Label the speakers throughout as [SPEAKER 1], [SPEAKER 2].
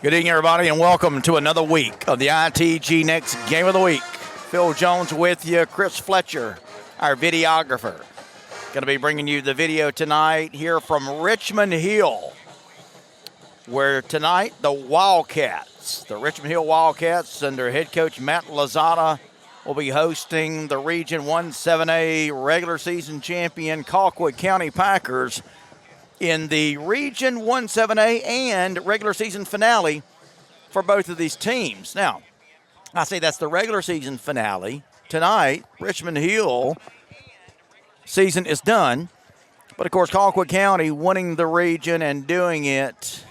[SPEAKER 1] Good evening, everybody, and welcome to another week of the ITG Next Game of the Week. Phil Jones with you, Chris Fletcher, our videographer. Going to be bringing you the video tonight here from Richmond Hill, where tonight the Wildcats, the Richmond Hill Wildcats under head coach Matt Lozada, will be hosting the Region 1-7A regular season champion Colquitt County Packers in the Region 1-7A and regular season finale for both of these teams. Now, I say that's the regular season finale. Tonight, Richmond Hill season is done. But, of course, Colquitt County winning the region and doing it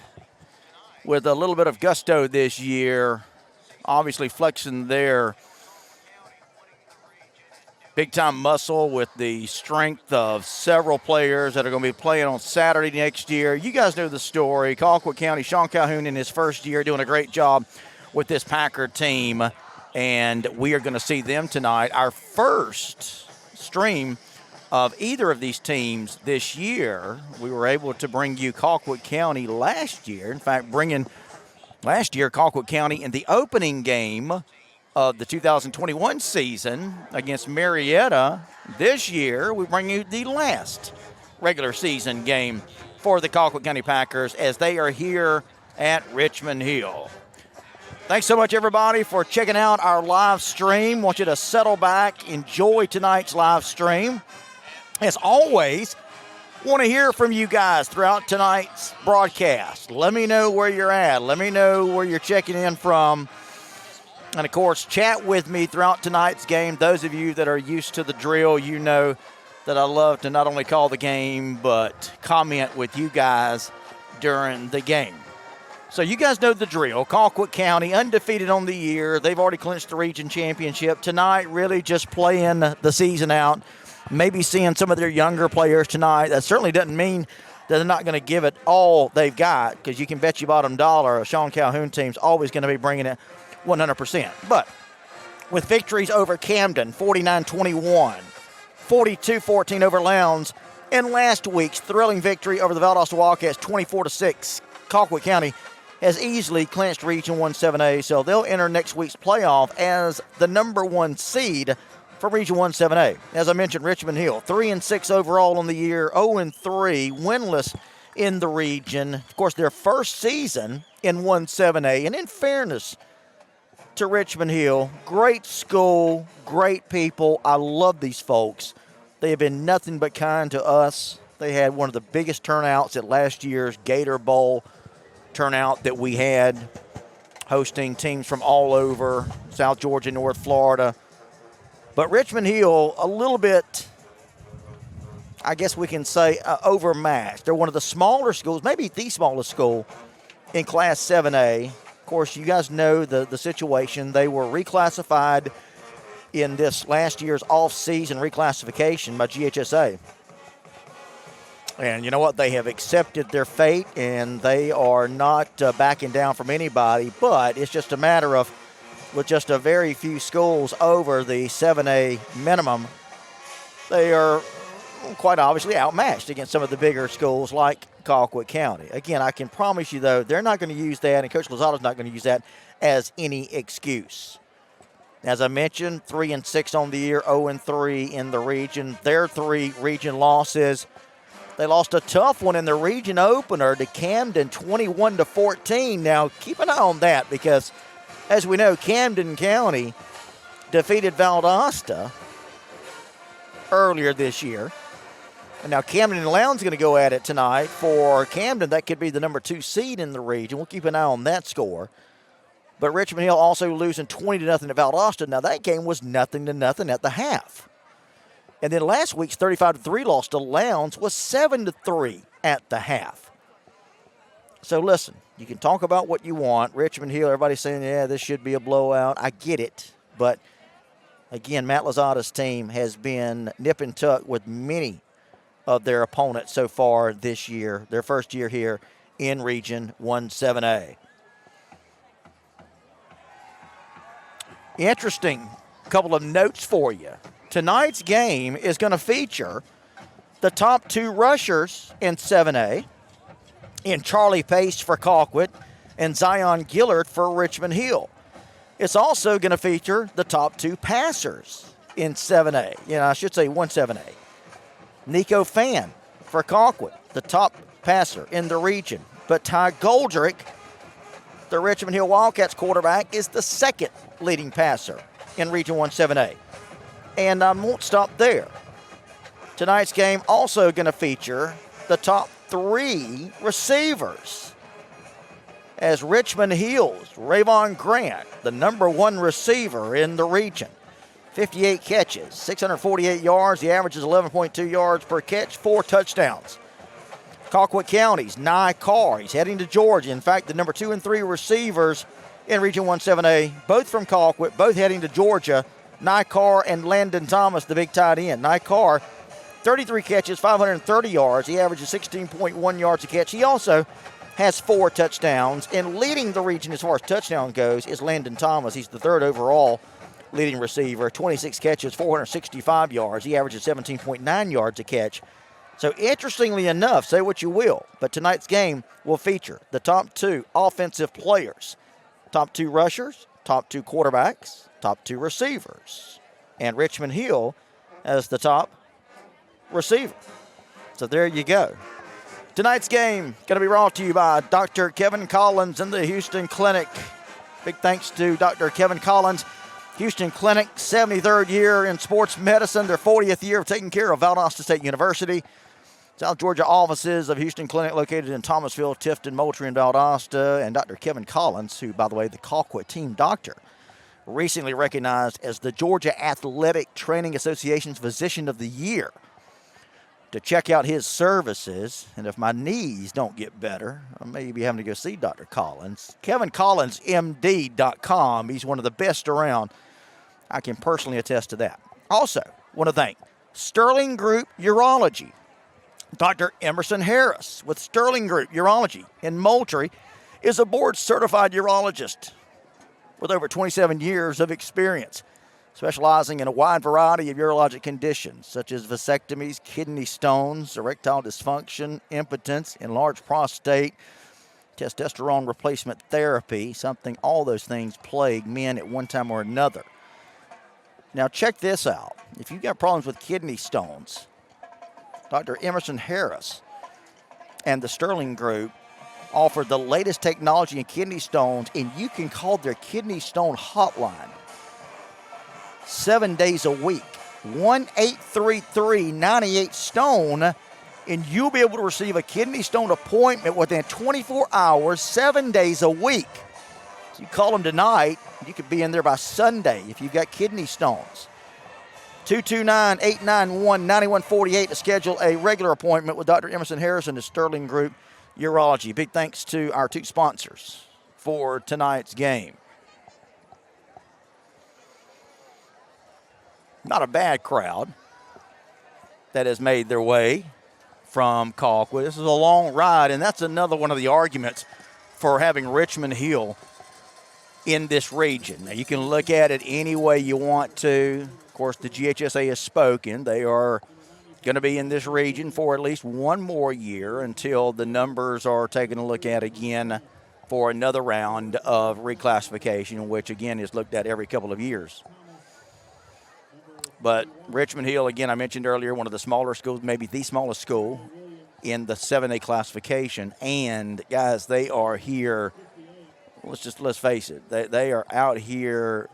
[SPEAKER 1] with a little bit of gusto this year, obviously flexing their big-time muscle with the strength of several players that are going to be playing on Saturday next year. You guys know the story. Colquitt County, Sean Calhoun in his first year doing a great job with this Packer team, and we are going to see them tonight. Our first stream of either of these teams this year. We were able to bring you Colquitt County last year. In fact, bringing last year Colquitt County in the opening game of the 2021 season against Marietta. This year, we bring you the last regular season game for the Colquitt County Packers as they are here at Richmond Hill. Thanks so much, everybody, for checking out our live stream. Want you to settle back, enjoy tonight's live stream. As always, want to hear from you guys throughout tonight's broadcast. Let me know where you're at. Let me know where you're checking in from. And, of course, chat with me throughout tonight's game. Those of you that are used to the drill, you know that I love to not only call the game but comment with you guys during the game. So you guys know the drill. Colquitt County, undefeated on the year. They've already clinched the region championship. Tonight, really just playing the season out. Maybe seeing some of their younger players tonight. That certainly doesn't mean that they're not going to give it all they've got, because you can bet your bottom dollar a Sean Calhoun team's always going to be bringing it 100%. But with victories over Camden, 49-21, 42-14 over Lowndes, and last week's thrilling victory over the Valdosta Wildcats, 24-6, Colquitt County has easily clinched Region 1-7A, so they'll enter next week's playoff as the number one seed for Region 1-7A. As I mentioned, Richmond Hill, 3-6 overall on the year, 0-3, winless in the region. Of course, their first season in 1-7A, and in fairness to Richmond Hill, great school, great people. I love these folks. They have been nothing but kind to us. They had one of the biggest turnouts at last year's Gator Bowl turnout that we had, hosting teams from all over South Georgia, North Florida. But Richmond Hill, a little bit, I guess we can say, overmatched. They're one of the smaller schools, maybe the smallest school in Class 7A. Of course, you guys know the situation. They were reclassified in this last year's off-season reclassification by GHSA. And you know what? They have accepted their fate, and they are not backing down from anybody. But it's just a matter of, with just a very few schools over the 7A minimum, they are quite obviously outmatched against some of the bigger schools like Colquitt County. Again, I can promise you, though, they're not going to use that, and Coach Lozada's not going to use that as any excuse. As I mentioned, 3-6 on the year, 0-3 in the region. Their three region losses, they lost a tough one in the region opener to Camden, 21-14. Now, keep an eye on that, because as we know, Camden County defeated Valdosta earlier this year. And now Camden and Lowndes going to go at it tonight. For Camden, that could be the number 2 seed in the region. We'll keep an eye on that score. But Richmond Hill also losing 20-0 at Valdosta. Now that game was 0-0 at the half. And then last week's 35-3 loss to Lowndes was 7-3 at the half. So listen, you can talk about what you want. Richmond Hill, everybody's saying, yeah, this should be a blowout. I get it. But again, Matt Lozada's team has been nip and tuck with many of their opponents so far this year, their first year here in Region 1-7A. Interesting couple of notes for you. Tonight's game is going to feature the top 2 rushers in 7A, in Charlie Pace for Colquitt and Zion Gillard for Richmond Hill. It's also going to feature the top 2 passers in 7A. I should say 1-7A. Nico Fan for Colquitt, the top passer in the region. But Ty Goldrick, the Richmond Hill Wildcats quarterback, is the second leading passer in Region 1-7A. And I won't stop there. Tonight's game also going to feature the top 3 receivers, as Richmond Hill's Rayvon Grant, the number 1 receiver in the region. 58 catches, 648 yards. The average is 11.2 yards per catch, 4 touchdowns. Colquitt County's Nye Carr, he's heading to Georgia. In fact, the number 2 and 3 receivers in Region 1-7A, both from Colquitt, both heading to Georgia. Nye Carr and Landon Thomas, the big tight end. Nye Carr, 33 catches, 530 yards. He averages 16.1 yards a catch. He also has 4 touchdowns, and leading the region as far as touchdown goes is Landon Thomas. He's the 3rd overall leading receiver, 26 catches, 465 yards. He averages 17.9 yards a catch. So interestingly enough, say what you will, but tonight's game will feature the top 2 offensive players, top 2 rushers, top 2 quarterbacks, top 2 receivers, and Richmond Hill as the top receiver. So there you go. Tonight's game going to be brought to you by Dr. Kevin Collins and the Houston Clinic. Big thanks to Dr. Kevin Collins. Houston Clinic, 73rd year in sports medicine, their 40th year of taking care of Valdosta State University. South Georgia offices of Houston Clinic located in Thomasville, Tifton, Moultrie, and Valdosta. And Dr. Kevin Collins, who, by the way, the Colquitt team doctor, recently recognized as the Georgia Athletic Training Association's Physician of the Year. To check out his services, and if my knees don't get better, I may be having to go see Dr. Collins. KevinCollinsMD.com. He's one of the best around. I can personally attest to that. Also, want to thank Sterling Group Urology. Dr. Emerson Harris with Sterling Group Urology in Moultrie is a board-certified urologist with over 27 years of experience, specializing in a wide variety of urologic conditions such as vasectomies, kidney stones, erectile dysfunction, impotence, enlarged prostate, testosterone replacement therapy, all those things plague men at one time or another. Now check this out. If you've got problems with kidney stones, Dr. Emerson Harris and the Sterling Group offer the latest technology in kidney stones, and you can call their kidney stone hotline 7 days a week, 1-833-98-STONE, and you'll be able to receive a kidney stone appointment within 24 hours, 7 days a week. So you call them tonight, you could be in there by Sunday if you've got kidney stones. 229-891-9148 to schedule a regular appointment with Dr. Emerson Harris and the Sterling Group Urology. Big thanks to our 2 sponsors for tonight's game. Not a bad crowd that has made their way from Colquitt. This is a long ride, and that's another one of the arguments for having Richmond Hill in this region. Now, you can look at it any way you want to. Of course, the GHSA has spoken. They are going to be in this region for at least one more year until the numbers are taken a look at again for another round of reclassification, which, again, is looked at every couple of years. But Richmond Hill, again, I mentioned earlier, one of the smaller schools, maybe the smallest school in the 7A classification. And, guys, they are here. Let's face it. They are out here,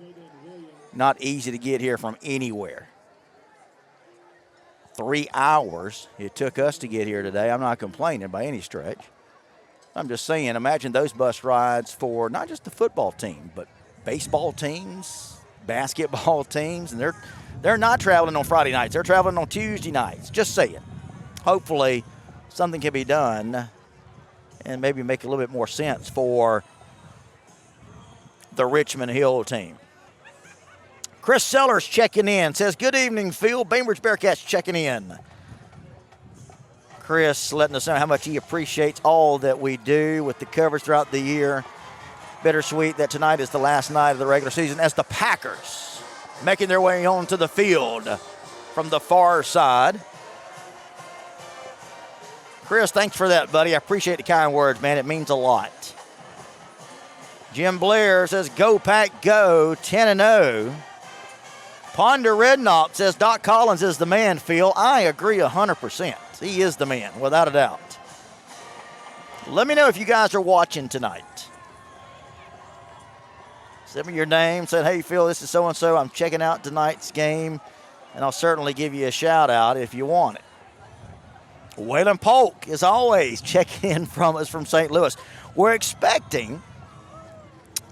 [SPEAKER 1] not easy to get here from anywhere. 3 hours it took us to get here today. I'm not complaining by any stretch. I'm just saying, imagine those bus rides for not just the football team, but baseball teams, basketball teams, and they're not traveling on Friday nights. They're traveling on Tuesday nights. Just saying. Hopefully something can be done and maybe make a little bit more sense for the Richmond Hill team. Chris Sellers checking in. Says, good evening, Phil. Bainbridge Bearcats checking in. Chris letting us know how much he appreciates all that we do with the coverage throughout the year. Bittersweet that tonight is the last night of the regular season as the Packers making their way onto the field from the far side. Chris, thanks for that, buddy. I appreciate the kind words, man. It means a lot. Jim Blair says, go Pack go, 10-0. Ponder Redknapp says, Doc Collins is the man, Phil. I agree 100%. He is the man, without a doubt. Let me know if you guys are watching tonight. Send me your name. Said, hey, Phil, this is so-and-so. I'm checking out tonight's game, and I'll certainly give you a shout-out if you want it. Waylon Polk, as always, checking in from us from St. Louis. We're expecting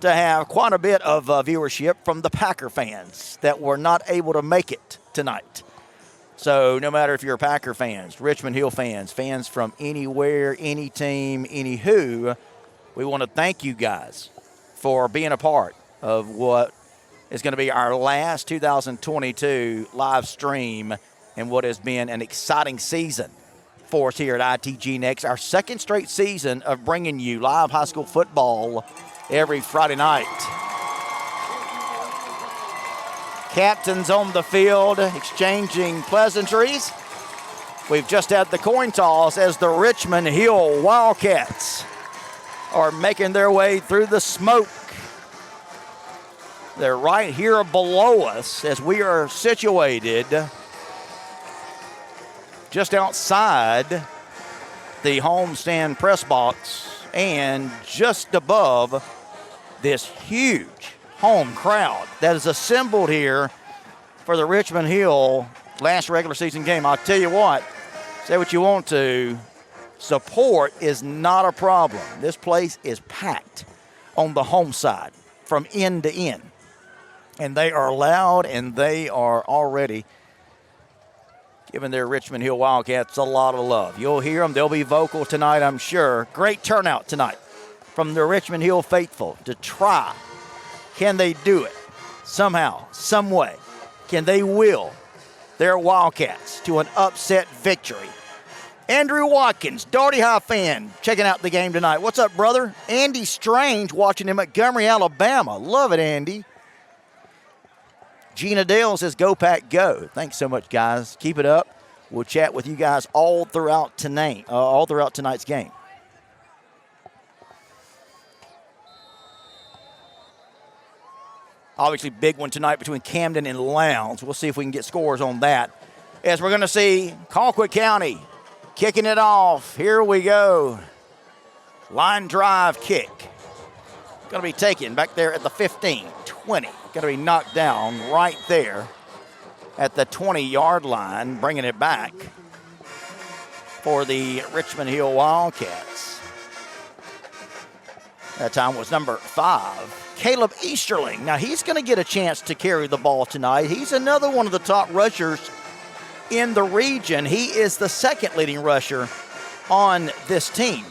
[SPEAKER 1] to have quite a bit of viewership from the Packer fans that were not able to make it tonight. So no matter if you're Packer fans, Richmond Hill fans, fans from anywhere, any team, any who, we want to thank you guys for being a part of what is going to be our last 2022 live stream and what has been an exciting season for us here at ITG Next. Our second straight season of bringing you live high school football every Friday night. Captains on the field exchanging pleasantries. We've just had the coin toss as the Richmond Hill Wildcats are making their way through the smoke. They're right here below us as we are situated just outside the homestand press box and just above this huge home crowd that is assembled here for the Richmond Hill last regular season game. I'll tell you what, say what you want to, support is not a problem. This place is packed on the home side from end to end. And they are loud, and they are already giving their Richmond Hill Wildcats a lot of love. You'll hear them. They'll be vocal tonight, I'm sure. Great turnout tonight from the Richmond Hill faithful to try. Can they do it somehow, some way? Can they will their Wildcats to an upset victory? Andrew Watkins, Darty High fan, checking out the game tonight. What's up, brother? Andy Strange watching in Montgomery, Alabama. Love it, Andy. Gina Dale says, go Pack go. Thanks so much, guys. Keep it up. We'll chat with you guys all throughout tonight's game. Obviously, big one tonight between Camden and Lowndes. We'll see if we can get scores on that. As we're going to see Colquitt County kicking it off. Here we go. Line drive kick. Going to be taken back there at the 15, 20. Going to be knocked down right there at the 20-yard line, bringing it back for the Richmond Hill Wildcats. That time was number 5, Caleb Easterling. Now, he's going to get a chance to carry the ball tonight. He's another one of the top rushers in the region. He is the second leading rusher on this team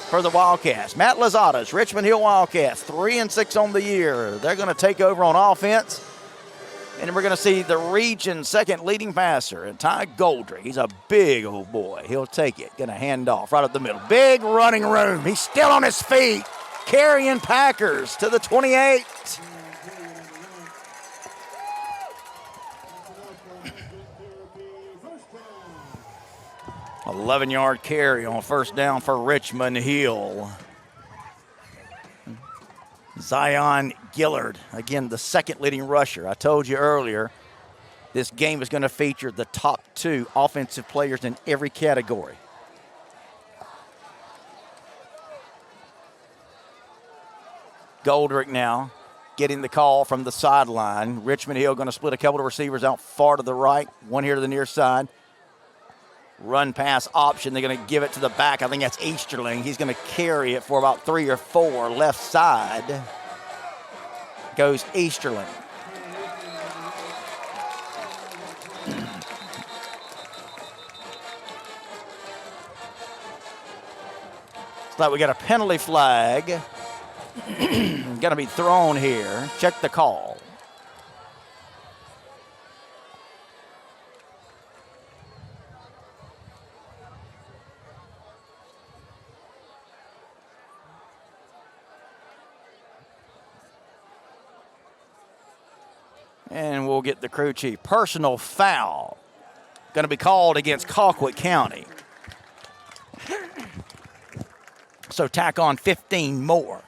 [SPEAKER 1] for the Wildcats. Matt Lozada's Richmond Hill Wildcats, 3-6 on the year. They're going to take over on offense. And we're going to see the region's second leading passer, and Ty Goldrick. He's a big old boy. He'll take it. Going to hand off right up the middle. Big running room. He's still on his feet. Carrying Packers to the 28. A 11-yard carry on first down for Richmond Hill. Zion Gillard, again, the second leading rusher. I told you earlier, this game is going to feature the top 2 offensive players in every category. Goldrick now getting the call from the sideline. Richmond Hill going to split a couple of receivers out far to the right, one here to the near side. Run pass option. They're going to give it to the back. I think that's Easterling. He's going to carry it for about 3 or 4 left side. Goes Easterling. Looks like we got a penalty flag. Going to be thrown here. Check the call. And we'll get the crew chief. Personal foul. Going to be called against Colquitt County. So tack on 15 more.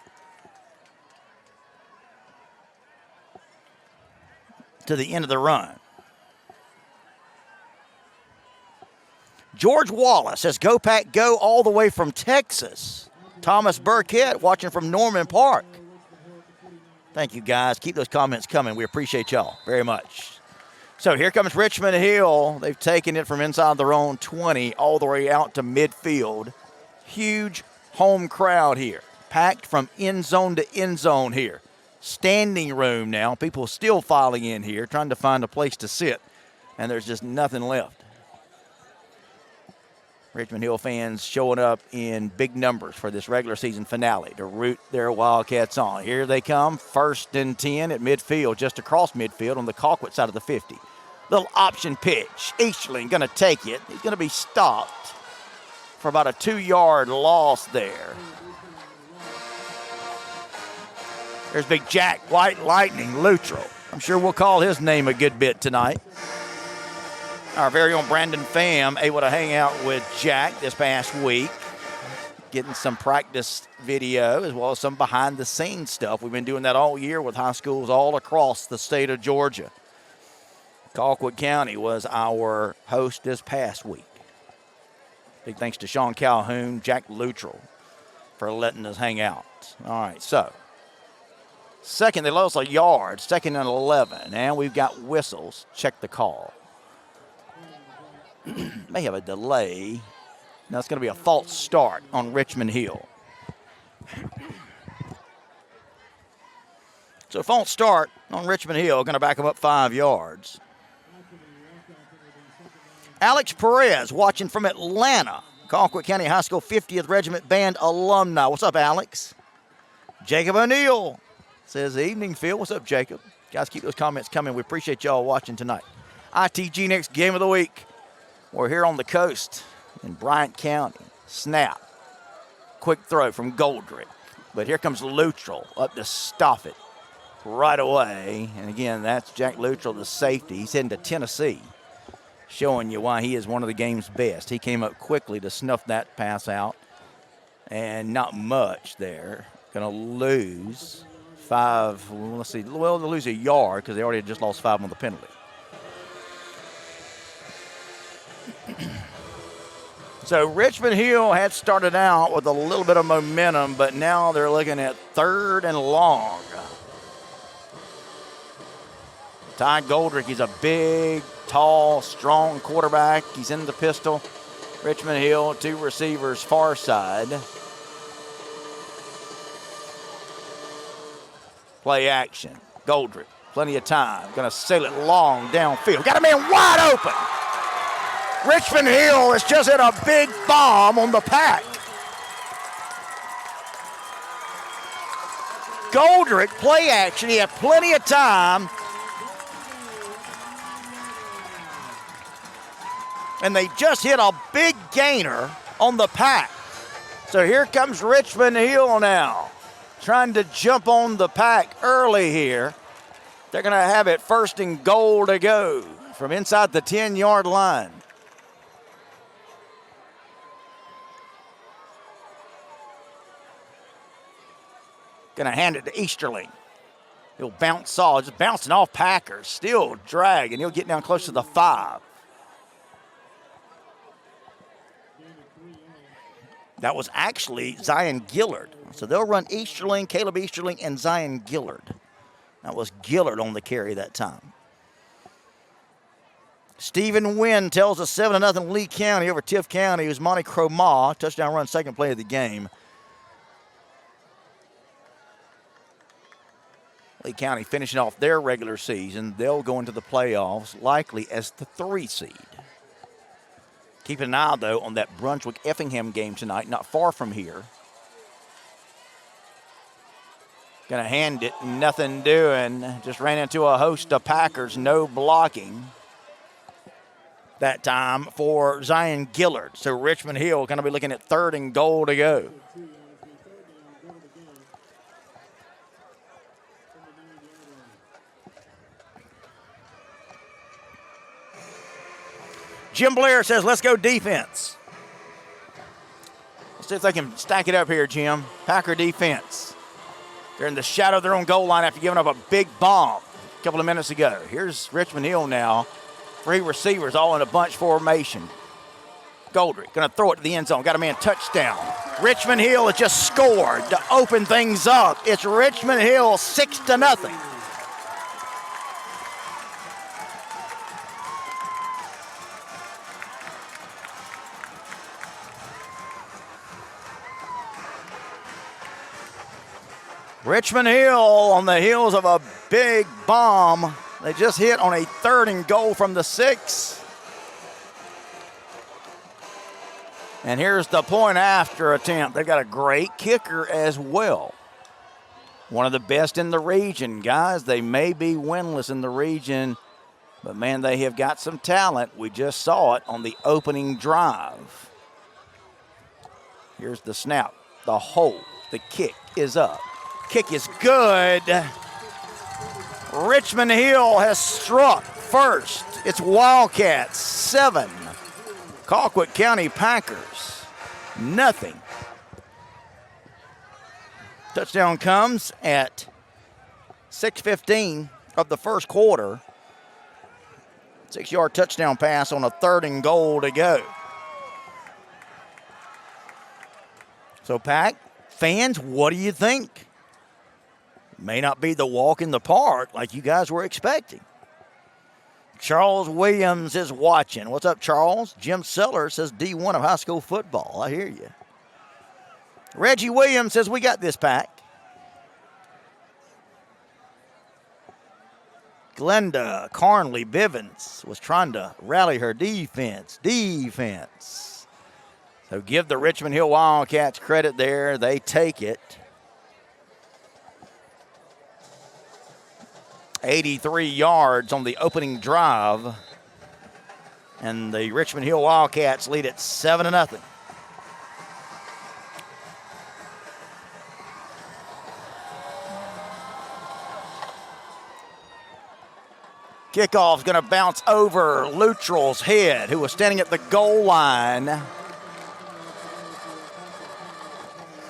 [SPEAKER 1] to the end of the run. George Wallace says, "Go Pack, go," all the way from Texas. Thomas Burkett watching from Norman Park. Thank you, guys. Keep those comments coming. We appreciate y'all very much. So here comes Richmond Hill. They've taken it from inside their own 20 all the way out to midfield. Huge home crowd here. Packed from end zone to end zone here. Standing room now. People still filing in here, trying to find a place to sit. And there's just nothing left. Richmond Hill fans showing up in big numbers for this regular season finale to root their Wildcats on. Here they come, 1st and 10 at midfield, just across midfield on the Colquitt side of the 50. Little option pitch. Easterling going to take it. He's going to be stopped for about a 2-yard loss there. There's big Jack White Lightning Luttrell. I'm sure we'll call his name a good bit tonight. Our very own Brandon Pham able to hang out with Jack this past week, getting some practice video as well as some behind-the-scenes stuff. We've been doing that all year with high schools all across the state of Georgia. Colquitt County was our host this past week. Big thanks to Sean Calhoun, Jack Luttrell for letting us hang out. All right, so second, they lost a yard, 2nd and 11, and we've got whistles. Check the call. May have a delay. Now it's going to be a false start on Richmond Hill. So false start on Richmond Hill, going to back them up 5 yards. Alex Perez watching from Atlanta. Colquitt County High School 50th Regiment Band alumni. What's up, Alex? Jacob O'Neill says, "Evening, Phil." What's up, Jacob? Guys, keep those comments coming. We appreciate y'all watching tonight. ITG next game of the week. We're here on the coast in Bryant County. Snap. Quick throw from Goldrick. But here comes Luttrell up to stop it right away. And again, that's Jack Luttrell, the safety. He's heading to Tennessee, showing you why he is one of the game's best. He came up quickly to snuff that pass out. And not much there. Going to lose 5. Let's see. Well, they'll lose a yard because they already just lost 5 on the penalty. So Richmond Hill had started out with a little bit of momentum, but now they're looking at 3rd and long. Ty Goldrick, he's a big, tall, strong quarterback. He's in the pistol. Richmond Hill, 2 receivers far side. Play action. Goldrick, plenty of time. Going to sail it long downfield. Got a man wide open. Richmond Hill has just hit a big bomb on the Pack. Goldrick, play action. He had plenty of time. And they just hit a big gainer on the Pack. So here comes Richmond Hill now, trying to jump on the Pack early here. They're going to have it 1st and goal to go from inside the 10-yard line. Going to hand it to Easterling. He'll bounce off, just bouncing off Packers. Still dragging. He'll get down close to the 5. That was actually Zion Gillard. So they'll run Easterling, Caleb Easterling, and Zion Gillard. That was Gillard on the carry that time. Stephen Wynn tells us 7-0 Lee County over Tiff County. It was Monty Cromah. Touchdown run, 2nd play of the game. Lee County finishing off their regular season. They'll go into the playoffs likely as the 3 seed. Keep an eye, though, on that Brunswick-Effingham game tonight, not far from here. Going to hand it, nothing doing. Just ran into a host of Packers, no blocking. That time for Zion Gillard. So Richmond Hill going to be looking at 3rd and goal to go. Jim Blair says, "Let's go defense." Let's see if they can stack it up here, Jim. Packer defense. They're in the shadow of their own goal line after giving up a big bomb. a couple of minutes ago. Here's Richmond Hill now. 3 receivers all in a bunch formation. Goldrick going to throw it to the end zone. Got a man touchdown. Richmond Hill has just scored to open things up. It's Richmond Hill 6-0. Richmond Hill on the heels of a big bomb. They just hit on a 3rd and goal from the 6. And here's the point after attempt. They've got a great kicker as well. One of the best in the region, guys. They may be winless in the region, but man, they have got some talent. We just saw it on the opening drive. Here's the snap, the hold, the kick is up. Kick is good. Richmond Hill has struck first. It's Wildcats 7. Colquitt County Packers, nothing. Touchdown comes at 6:15 of the first quarter. 6-yard touchdown pass on a 3rd and goal to go. So, Pack fans, what do you think? May not be the walk in the park like you guys were expecting. Charles Williams is watching. What's up, Charles? Jim Sellers says D1 of high school football. I hear you. Reggie Williams says we got this, Pack. Glenda Carnley Bivens was trying to rally her defense. So give the Richmond Hill Wildcats credit there. They take it. 83 yards on the opening drive. And the Richmond Hill Wildcats lead it 7-0. Kickoff's going to bounce over Luttrell's head, who was standing at the goal line.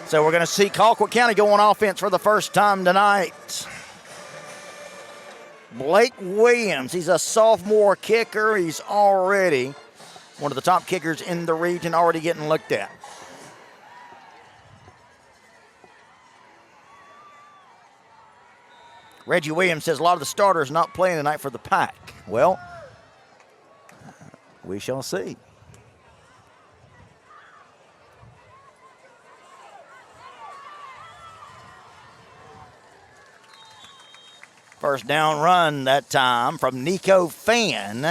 [SPEAKER 1] So we're going to see Colquitt County go on offense for the first time tonight. Blake Williams, he's a sophomore kicker. He's already one of the top kickers in the region, already getting looked at. Reggie Williams says a lot of the starters not playing tonight for the Pack. Well, we shall see. First down run that time from Nico Fan.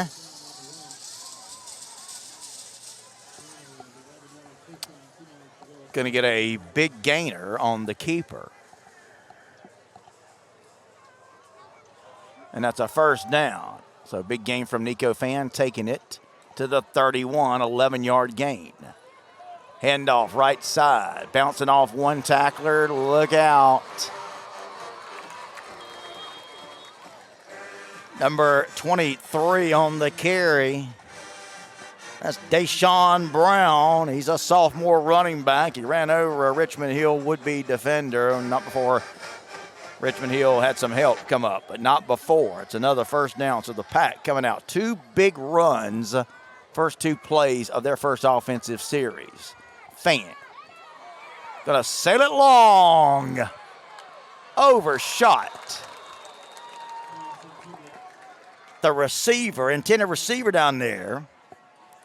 [SPEAKER 1] Going to get a big gainer on the keeper. And that's a first down. So big gain from Nico Fan, taking it to the 31, 11-yard gain. Handoff right side, bouncing off one tackler. Look out. Number 23 on the carry. That's Deshaun Brown. He's a sophomore running back. He ran over a Richmond Hill would-be defender, not before Richmond Hill had some help come up, but not before. It's another first down. So the Pack coming out. 2 big runs, first 2 plays of their first offensive series. Fan. Gonna sail it long. Overshot. The receiver, intended receiver down there,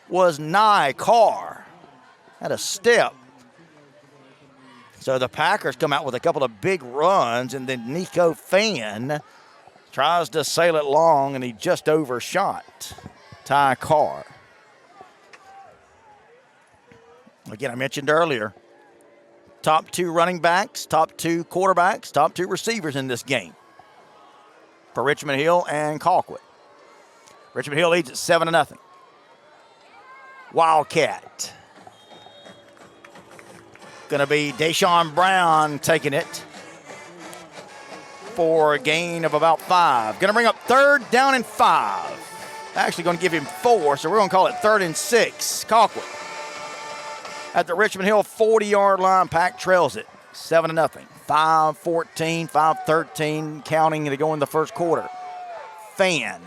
[SPEAKER 1] was Nye Carr. Had a step. So the Packers come out with a couple of big runs, and then Nico Fan tries to sail it long, and he just overshot Ty Carr. Again, I mentioned earlier, top 2 running backs, top 2 quarterbacks, top 2 receivers in this game for Richmond Hill and Colquitt. Richmond Hill leads at 7-0. Wildcat. Going to be Deshaun Brown taking it for a gain of about 5. Going to bring up 3rd down and 5. Actually going to give him 4, so we're going to call it 3rd and 6. Colquitt at the Richmond Hill 40-yard line. Pack trails it 7-0. 5-14, 5-13, counting to go in the first quarter. Fan.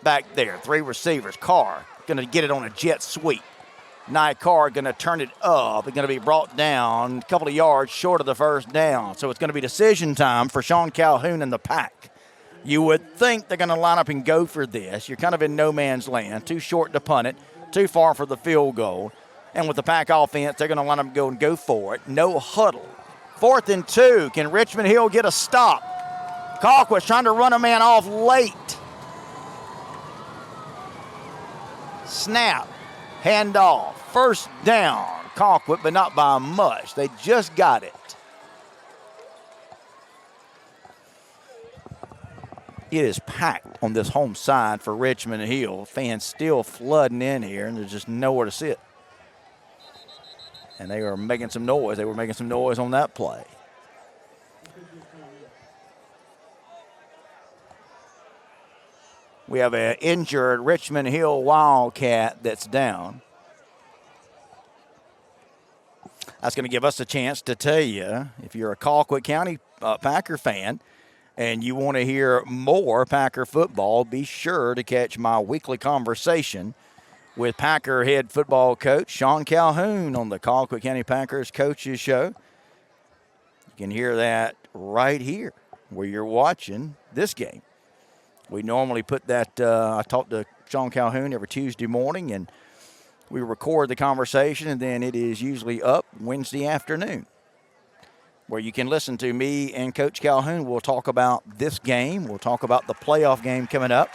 [SPEAKER 1] Back there, 3 receivers. Carr going to get it on a jet sweep. Carr going to turn it up. It's going to be brought down a couple of yards short of the first down. So it's going to be decision time for Sean Calhoun and the Pack. You would think they're going to line up and go for this. You're kind of in no man's land. Too short to punt it. Too far for the field goal. And with the Pack offense, they're going to line up and go for it. No huddle. 4th and 2. Can Richmond Hill get a stop? Colquitt's trying to run a man off late. Snap. Handoff. First down. Colquitt, but not by much. They just got it. It is packed on this home side for Richmond Hill. Fans still flooding in here, and there's just nowhere to sit. And they are making some noise. They were making some noise on that play. We have an injured Richmond Hill Wildcat that's down. That's going to give us a chance to tell you, if you're a Colquitt County Packer fan and you want to hear more Packer football, be sure to catch my weekly conversation with Packer head football coach Sean Calhoun on the Colquitt County Packers Coaches Show. You can hear that right here where you're watching this game. We normally put that, I talk to Sean Calhoun every Tuesday morning, and we record the conversation, and then it is usually up Wednesday afternoon, where you can listen to me and Coach Calhoun. We'll talk about this game. We'll talk about the playoff game coming up.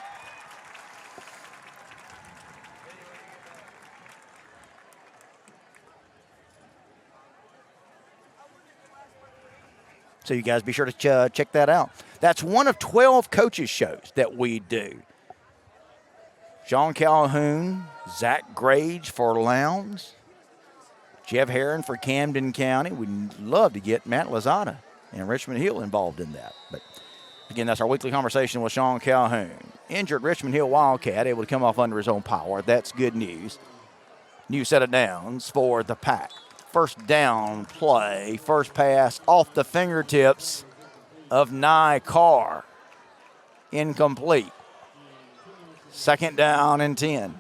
[SPEAKER 1] So you guys be sure to check that out. That's one of 12 coaches shows that we do. Sean Calhoun, Zach Grage for Lowndes, Jeff Herron for Camden County. We'd love to get Matt Lozada and Richmond Hill involved in that. But again, that's our weekly conversation with Sean Calhoun. Injured Richmond Hill Wildcat, able to come off under his own power. That's good news. New set of downs for the Pack. First down play, first pass off the fingertips of Carr. Incomplete. Second down and 10.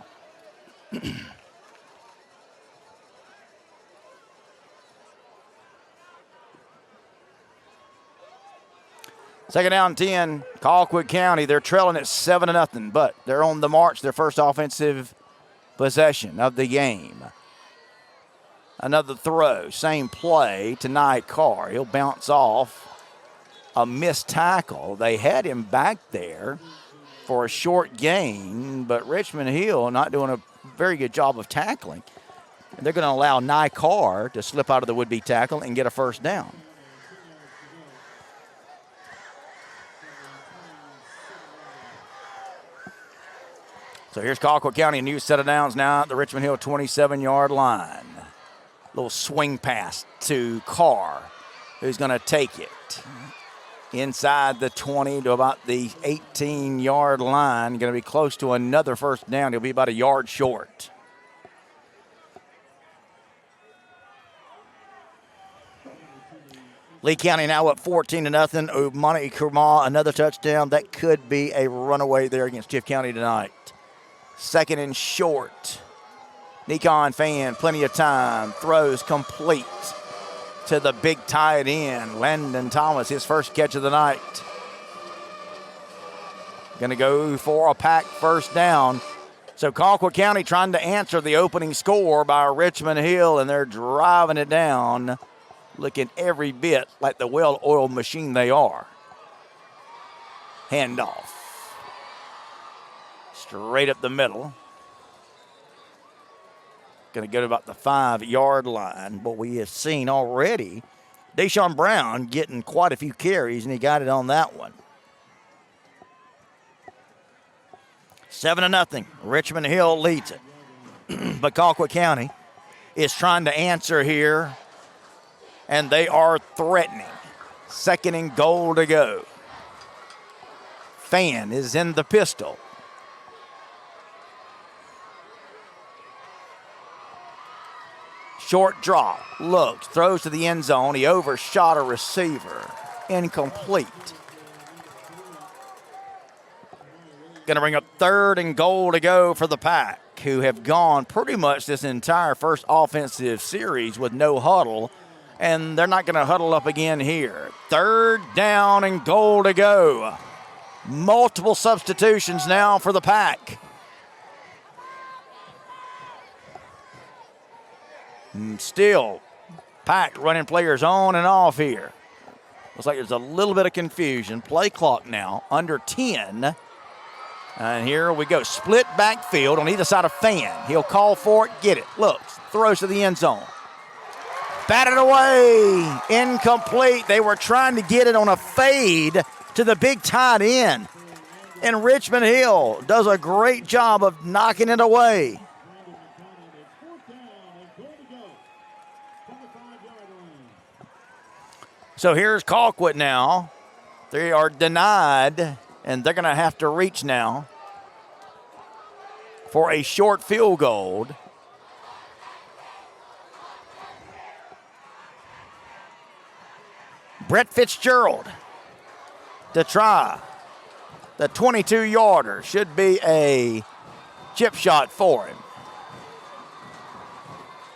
[SPEAKER 1] Second down 10, Colquitt County. They're trailing at 7-0, but they're on the march, their first offensive possession of the game. Another throw, same play to Carr. He'll bounce off a missed tackle. They had him back there for a short gain, but Richmond Hill not doing a very good job of tackling. And they're going to allow Carr to slip out of the would-be tackle and get a first down. So here's Colquitt County, a new set of downs now at the Richmond Hill 27-yard line. Little swing pass to Carr, who's going to take it inside the 20 to about the 18-yard line. Going to be close to another first down. He'll be about a yard short. Lee County now up 14-0. Umani Kurma, another touchdown. That could be a runaway there against Tift County tonight. Second and short. Nikon Fan, plenty of time. Throws complete to the big tight end, Landon Thomas, his first catch of the night. Going to go for a Pack first down. So Colquitt County trying to answer the opening score by Richmond Hill, and they're driving it down, looking every bit like the well-oiled machine they are. Handoff. Straight up the middle. Going to go to about the 5-yard line. But we have seen already Deshaun Brown getting quite a few carries, and he got it on that one. 7-0. Richmond Hill leads it. But Colquitt County is trying to answer here, and they are threatening. Second and goal to go. Fan is in the pistol. Short drop, looks, throws to the end zone. He overshot a receiver. Incomplete. Going to bring up 3rd and goal to go for the Pack, who have gone pretty much this entire first offensive series with no huddle, and they're not going to huddle up again here. 3rd down and goal to go. Multiple substitutions now for the Pack. Still, Pack running players on and off here. Looks like there's a little bit of confusion. Play clock now, under 10. And here we go. Split backfield on either side of Fan. He'll call for it, get it. Looks, throws to the end zone. Batted away. Incomplete. They were trying to get it on a fade to the big tight end. And Richmond Hill does a great job of knocking it away. So here's Colquitt now. They are denied, and they're going to have to reach now for a short field goal. Brett Fitzgerald to try. The 22-yarder should be a chip shot for him.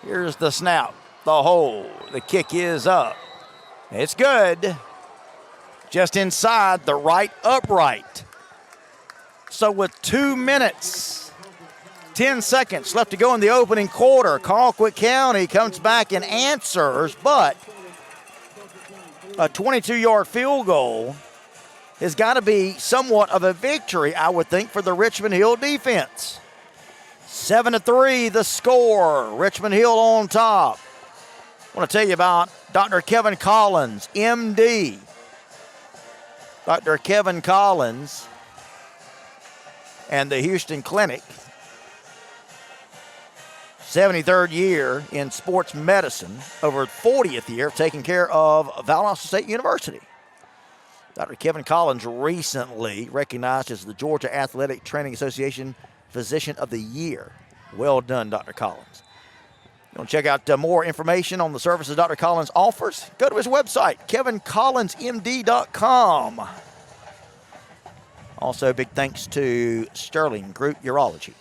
[SPEAKER 1] Here's the snap, the hold. The kick is up. It's good. Just inside the right upright. So with 2 minutes, 10 seconds left to go in the opening quarter, Colquitt County comes back and answers, but a 22-yard field goal has got to be somewhat of a victory, I would think, for the Richmond Hill defense. 7-3 the score. Richmond Hill on top. I want to tell you about Dr. Kevin Collins, MD. Dr. Kevin Collins and the Houston Clinic. 73rd year in sports medicine, over 40th year taking care of Valdosta State University. Dr. Kevin Collins recently recognized as the Georgia Athletic Training Association Physician of the Year. Well done, Dr. Collins. You want to check out more information on the services Dr. Collins offers? Go to his website, kevincollinsmd.com. Also, big thanks to Sterling Group Urology.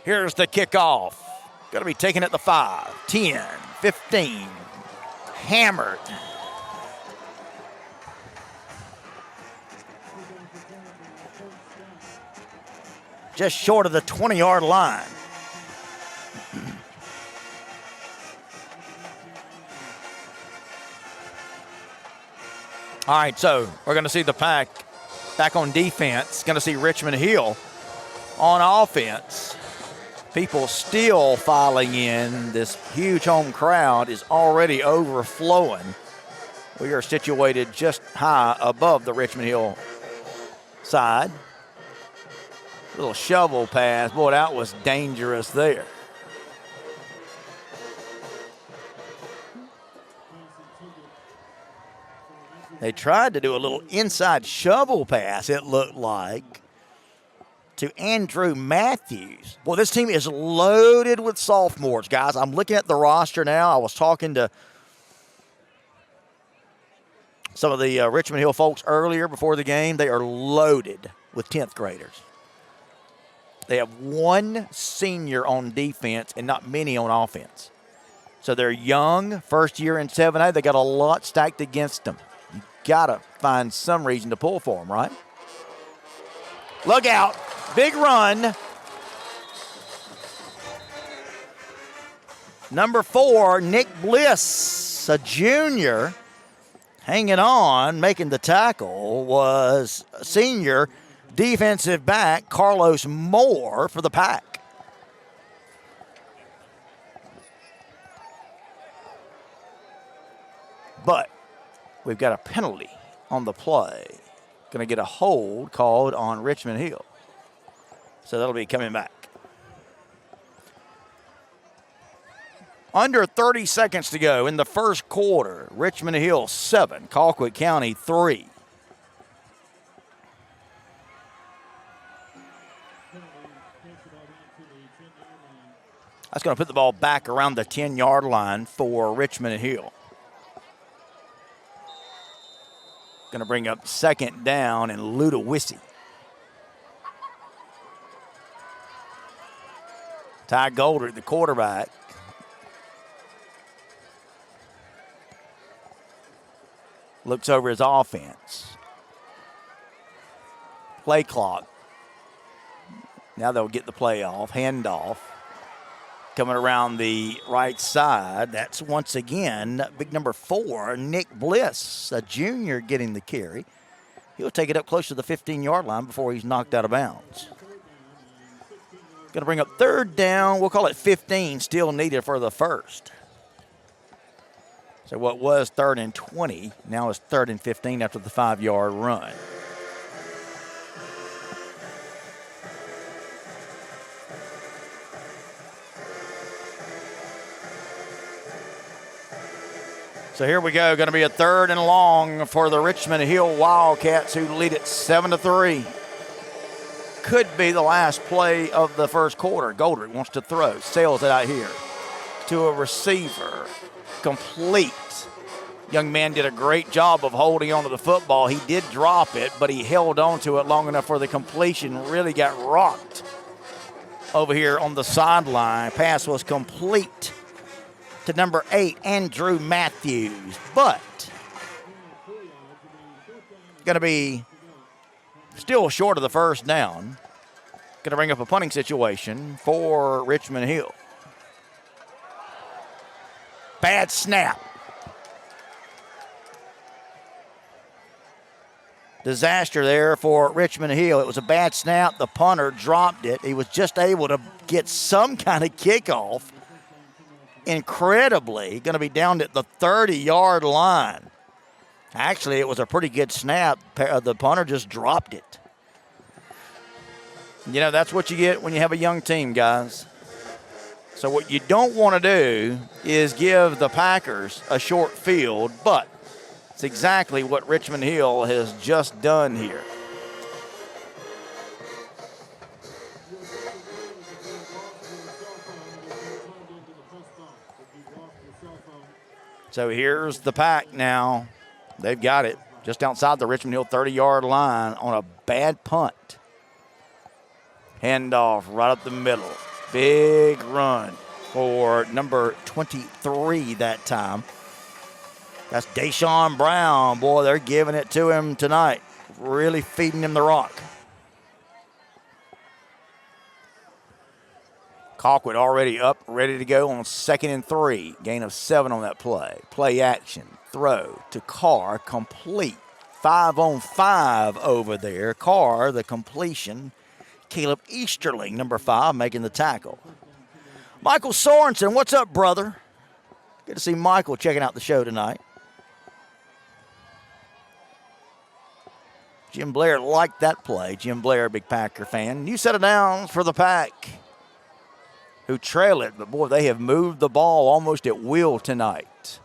[SPEAKER 1] Here's the kickoff. Going to be taken at the 5, 10, 15. Hammered. Just short of the 20-yard line. All right, so we're going to see the Pack back on defense. Going to see Richmond Hill on offense. People still filing in. This huge home crowd is already overflowing. We are situated just high above the Richmond Hill side. Little shovel pass. Boy, that was dangerous there. They tried to do a little inside shovel pass, it looked like, to Andrew Matthews. Well, this team is loaded with sophomores, guys. I'm looking at the roster now. I was talking to some of the Richmond Hill folks earlier before the game. They are loaded with 10th graders. They have one senior on defense and not many on offense. So they're young, first year in 7A. They got a lot stacked against them. You got to find some reason to pull for them, right? Look out. Big run. Number 4, Nick Bliss, a junior, hanging on, making the tackle, was senior defensive back Carlos Moore for the Pack. But we've got a penalty on the play. Going to get a hold called on Richmond Hill. So that'll be coming back. Under 30 seconds to go in the first quarter. Richmond Hill 7, Colquitt County 3. That's going to put the ball back around the 10-yard line for Richmond Hill. Going to bring up second down and Ludowici. Ty Goldrick, the quarterback. Looks over his offense. Play clock. Now they'll get the play off. Handoff. Coming around the right side. That's once again big number 4, Nick Bliss, a junior, getting the carry. He'll take it up close to the 15-yard line before he's knocked out of bounds. Going to bring up third down. We'll call it 15, still needed for the first. So what was 3rd and 20 now is 3rd and 15 after the 5-yard run. So here we go. Going to be a 3rd and long for the Richmond Hill Wildcats, who lead it 7-3. Could be the last play of the first quarter. Goldrick wants to throw. Sails it out here to a receiver. Complete. Young man did a great job of holding on to the football. He did drop it, but he held on to it long enough for the completion. Really got rocked over here on the sideline. Pass was complete to number 8, Andrew Matthews. But going to be still short of the first down. Going to bring up a punting situation for Richmond Hill. Bad snap. Disaster there for Richmond Hill. It was a bad snap. The punter dropped it. He was just able to get some kind of kickoff. Incredibly, going to be down at the 30-yard line. Actually, it was a pretty good snap. The punter just dropped it. You know, that's what you get when you have a young team, guys. So what you don't want to do is give the Packers a short field, but it's exactly what Richmond Hill has just done here. So here's the Pack now. They've got it just outside the Richmond Hill 30-yard line on a bad punt. Handoff right up the middle. Big run for number 23 that time. That's Deshaun Brown. Boy, they're giving it to him tonight. Really feeding him the rock. Colquitt already up, ready to go on 2nd and 3. Gain of 7 on that play. Play action. Throw to Carr. Complete. 5-on-5 over there. Carr, the completion. Caleb Easterling, number 5, making the tackle. Michael Sorensen, what's up, brother? Good to see Michael checking out the show tonight. Jim Blair liked that play. Jim Blair, big Packer fan. New set of downs for the Pack, who trail it. But, boy, they have moved the ball almost at will tonight.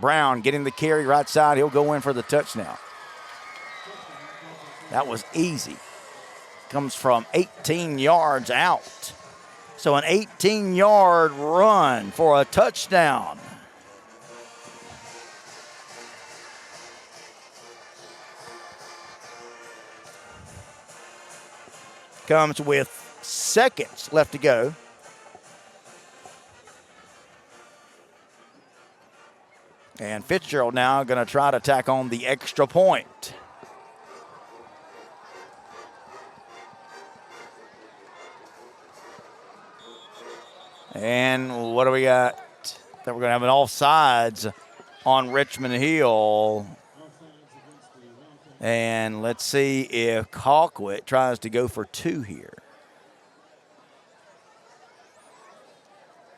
[SPEAKER 1] Brown getting the carry right side. He'll go in for the touchdown. That was easy. Comes from 18 yards out. So an 18-yard run for a touchdown. Comes with seconds left to go. And Fitzgerald now going to try to tack on the extra point. And what do we got? That we're going to have an offsides on Richmond Hill. And let's see if Colquitt tries to go for 2 here.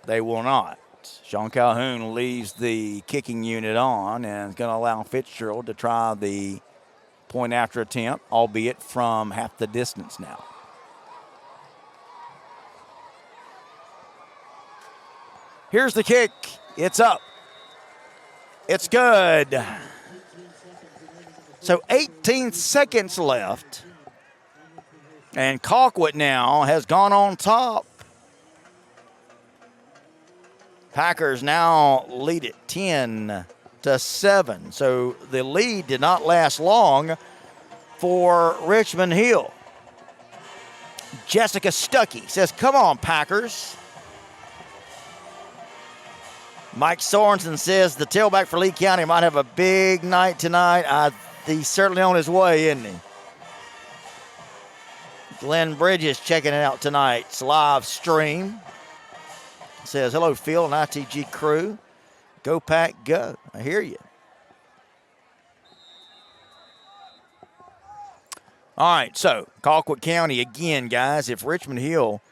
[SPEAKER 1] They will not. Sean Calhoun leaves the kicking unit on and is going to allow Fitzgerald to try the point after attempt, albeit from half the distance now. Here's the kick. It's up. It's good. So 18 seconds left. And Colquitt now has gone on top. Packers now lead it 10-7. So the lead did not last long for Richmond Hill. Jessica Stuckey says, come on, Packers. Mike Sorensen says the tailback for Lee County might have a big night tonight. He's certainly on his way, isn't he? Glenn Bridges checking it out tonight's live stream. Says, hello, Phil and ITG crew. Go Pack, go. I hear you. All right, so Colquitt County again, guys. If Richmond Hill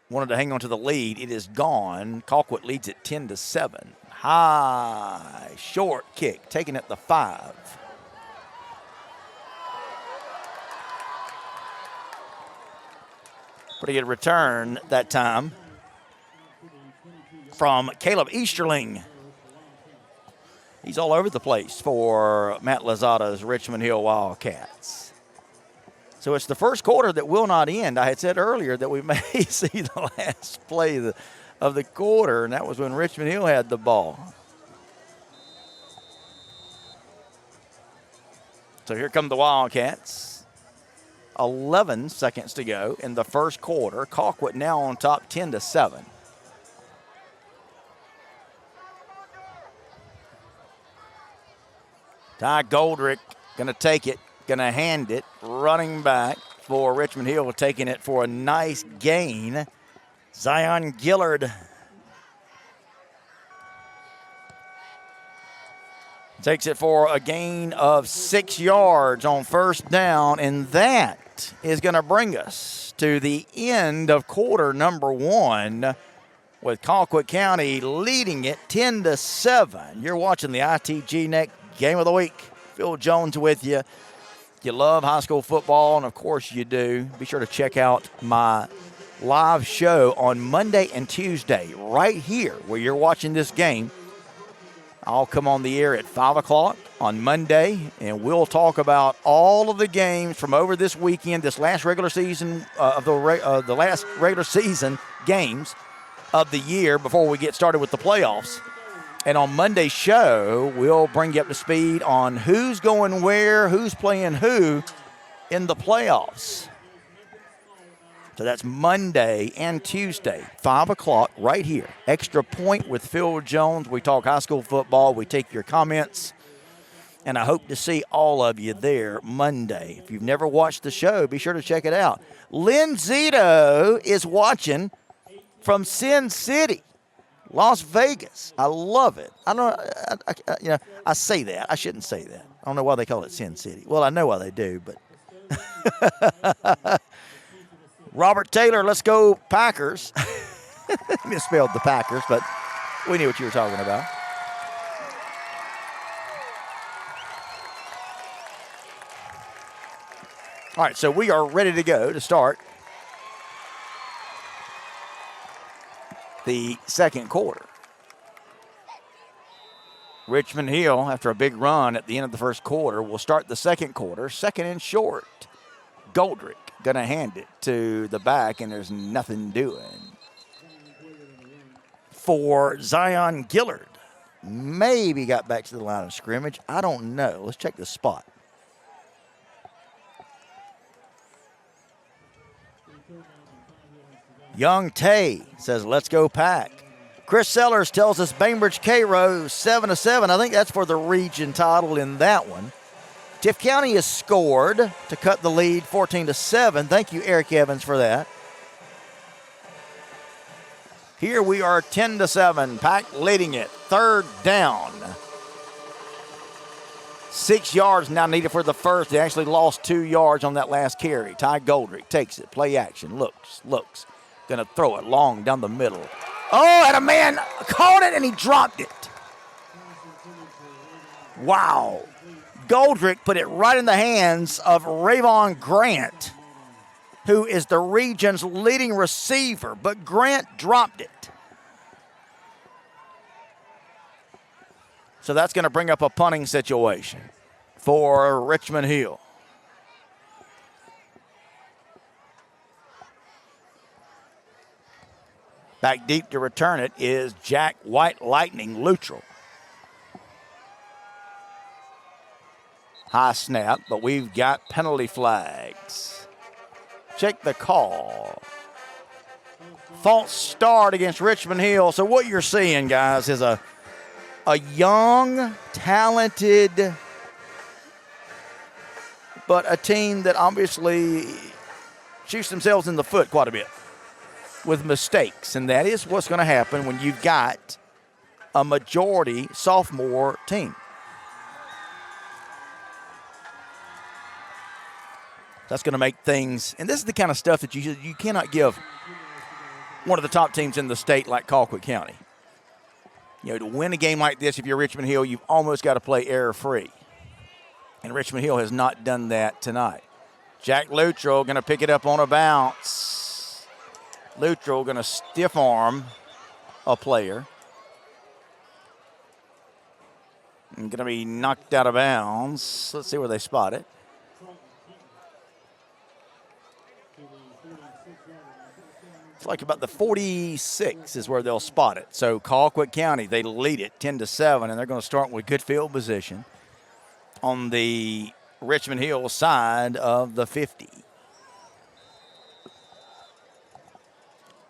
[SPEAKER 1] wanted to hang on to the lead, it is gone. Colquitt leads it 10-7. High, short kick, taking it the 5. Pretty good return that time from Caleb Easterling. He's all over the place for Matt Lozada's Richmond Hill Wildcats. So it's the first quarter that will not end. I had said earlier that we may see the last play of the quarter, and that was when Richmond Hill had the ball. So here come the Wildcats. 11 seconds to go in the first quarter. Colquitt now on top 10-7. Ty Goldrick going to take it, going to hand it, running back for Richmond Hill, taking it for a nice gain. Zion Gillard takes it for a gain of 6 yards on first down, and that is going to bring us to the end of quarter number 1 with Colquitt County leading it 10-7. You're watching the ITG Next Game of the Week. Phil Jones with you. You love high school football, and of course you do. Be sure to check out my live show on Monday and Tuesday right here where you're watching this game. I'll come on the air at 5 o'clock on Monday, and we'll talk about all of the games from over this weekend, this last regular season the last regular season games of the year before we get started with the playoffs. And on Monday's show, we'll bring you up to speed on who's going where, who's playing who in the playoffs. So that's Monday and Tuesday, 5 o'clock right here. Extra Point with Phil Jones. We talk high school football. We take your comments. And I hope to see all of you there Monday. If you've never watched the show, be sure to check it out. Lynn Zito is watching from Sin City, Las Vegas. I love it. I say that. I shouldn't say that. I don't know why they call it Sin City. Well, I know why they do, but Robert Taylor, let's go Packers. Misspelled the Packers, but we knew what you were talking about. All right, so we are ready to go to start the second quarter. Richmond Hill, after a big run at the end of the first quarter, will start the second quarter, second and short. Goldrick going to hand it to the back, and there's nothing doing. For Zion Gillard, maybe got back to the line of scrimmage. I don't know. Let's check the spot. Young Tay says, let's go Pack. Chris Sellers tells us Bainbridge Cairo 7-7. I think that's for the region title in that one. Tiff County has scored to cut the lead 14-7. Thank you, Eric Evans, for that. Here we are 10-7. Pack leading it. Third down. 6 yards now needed for the first. They actually lost 2 yards on that last carry. Ty Goldrick takes it. Play action. Looks. Going to throw it long down the middle. Oh, and a man caught it and he dropped it. Wow. Goldrick put it right in the hands of Rayvon Grant, who is the region's leading receiver, but Grant dropped it. So that's going to bring up a punting situation for Richmond Hill. Back deep to return it is Jack White Lightning Luttrell. High snap, but we've got penalty flags. Check the call. False start against Richmond Hill. So what you're seeing, guys, is a young, talented, but a team that obviously shoots themselves in the foot quite a bit with mistakes. And that is what's going to happen when you've got a majority sophomore team. That's going to make things, and this is the kind of stuff that you cannot give one of the top teams in the state like Colquitt County. You know, to win a game like this, if you're Richmond Hill, you've almost got to play error-free. And Richmond Hill has not done that tonight. Jack Luttrell going to pick it up on a bounce. Luttrell going to stiff arm a player. And going to be knocked out of bounds. Let's see where they spot it. It's like about the 46 is where they'll spot it. So Colquitt County, they lead it 10-7, and they're going to start with good field position on the Richmond Hill side of the 50.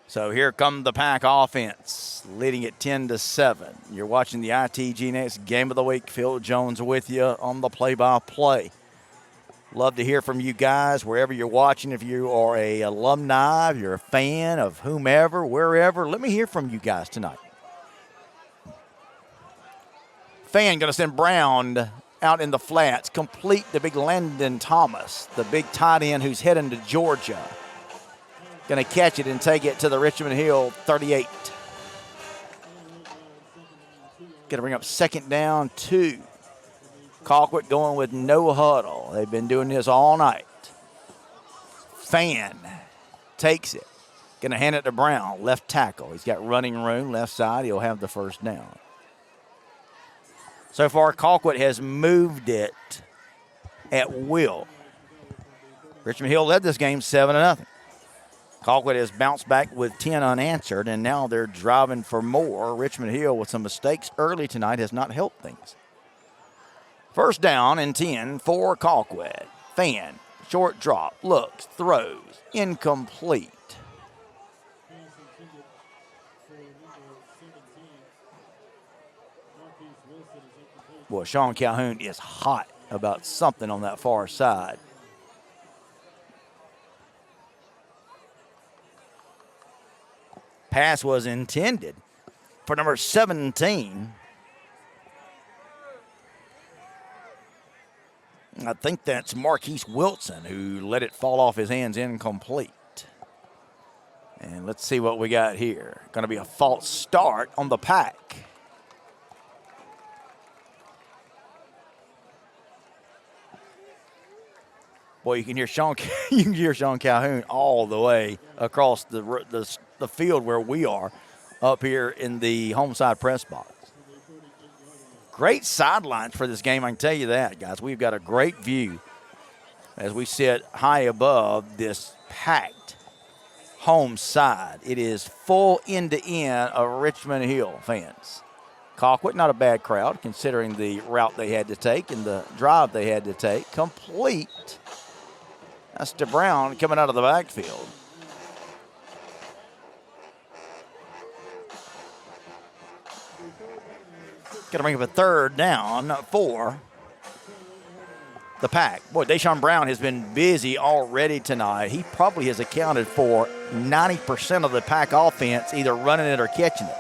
[SPEAKER 1] So here come the Pack offense, leading it 10-7. You're watching the ITG Next Game of the Week. Phil Jones with you on the play-by-play. Love to hear from you guys wherever you're watching. If you are a alumni, if you're a fan of whomever, wherever, let me hear from you guys tonight. Fan going to send Brown out in the flats, complete the big Landon Thomas, the big tight end who's heading to Georgia. Going to catch it and take it to the Richmond Hill 38. Going to bring up second down, 2. Colquitt going with no huddle. They've been doing this all night. Fan takes it. Going to hand it to Brown, left tackle. He's got running room, left side. He'll have the first down. So far, Colquitt has moved it at will. Richmond Hill led this game 7-0. Colquitt has bounced back with 10 unanswered, and now they're driving for more. Richmond Hill, with some mistakes early tonight, has not helped things. First down and 10 for Colquitt. Fan, short drop, looks, throws, incomplete. Boy, Sean Calhoun is hot about something on that far side. Pass was intended for number 17. I think that's Marquise Wilson who let it fall off his hands incomplete. And let's see what we got here. Going to be a false start on the Pack. Boy, you can hear Sean Calhoun all the way across the field where we are up here in the home side press box. Great sidelines for this game, I can tell you that, guys. We've got a great view as we sit high above this packed home side. It is full end-to-end of Richmond Hill fans. Colquitt, not a bad crowd considering the route they had to take and the drive they had to take. Complete. That's DeBrown coming out of the backfield. Going to bring up a third down for the Pack. Boy, Deshaun Brown has been busy already tonight. He probably has accounted for 90% of the Pack offense, either running it or catching it.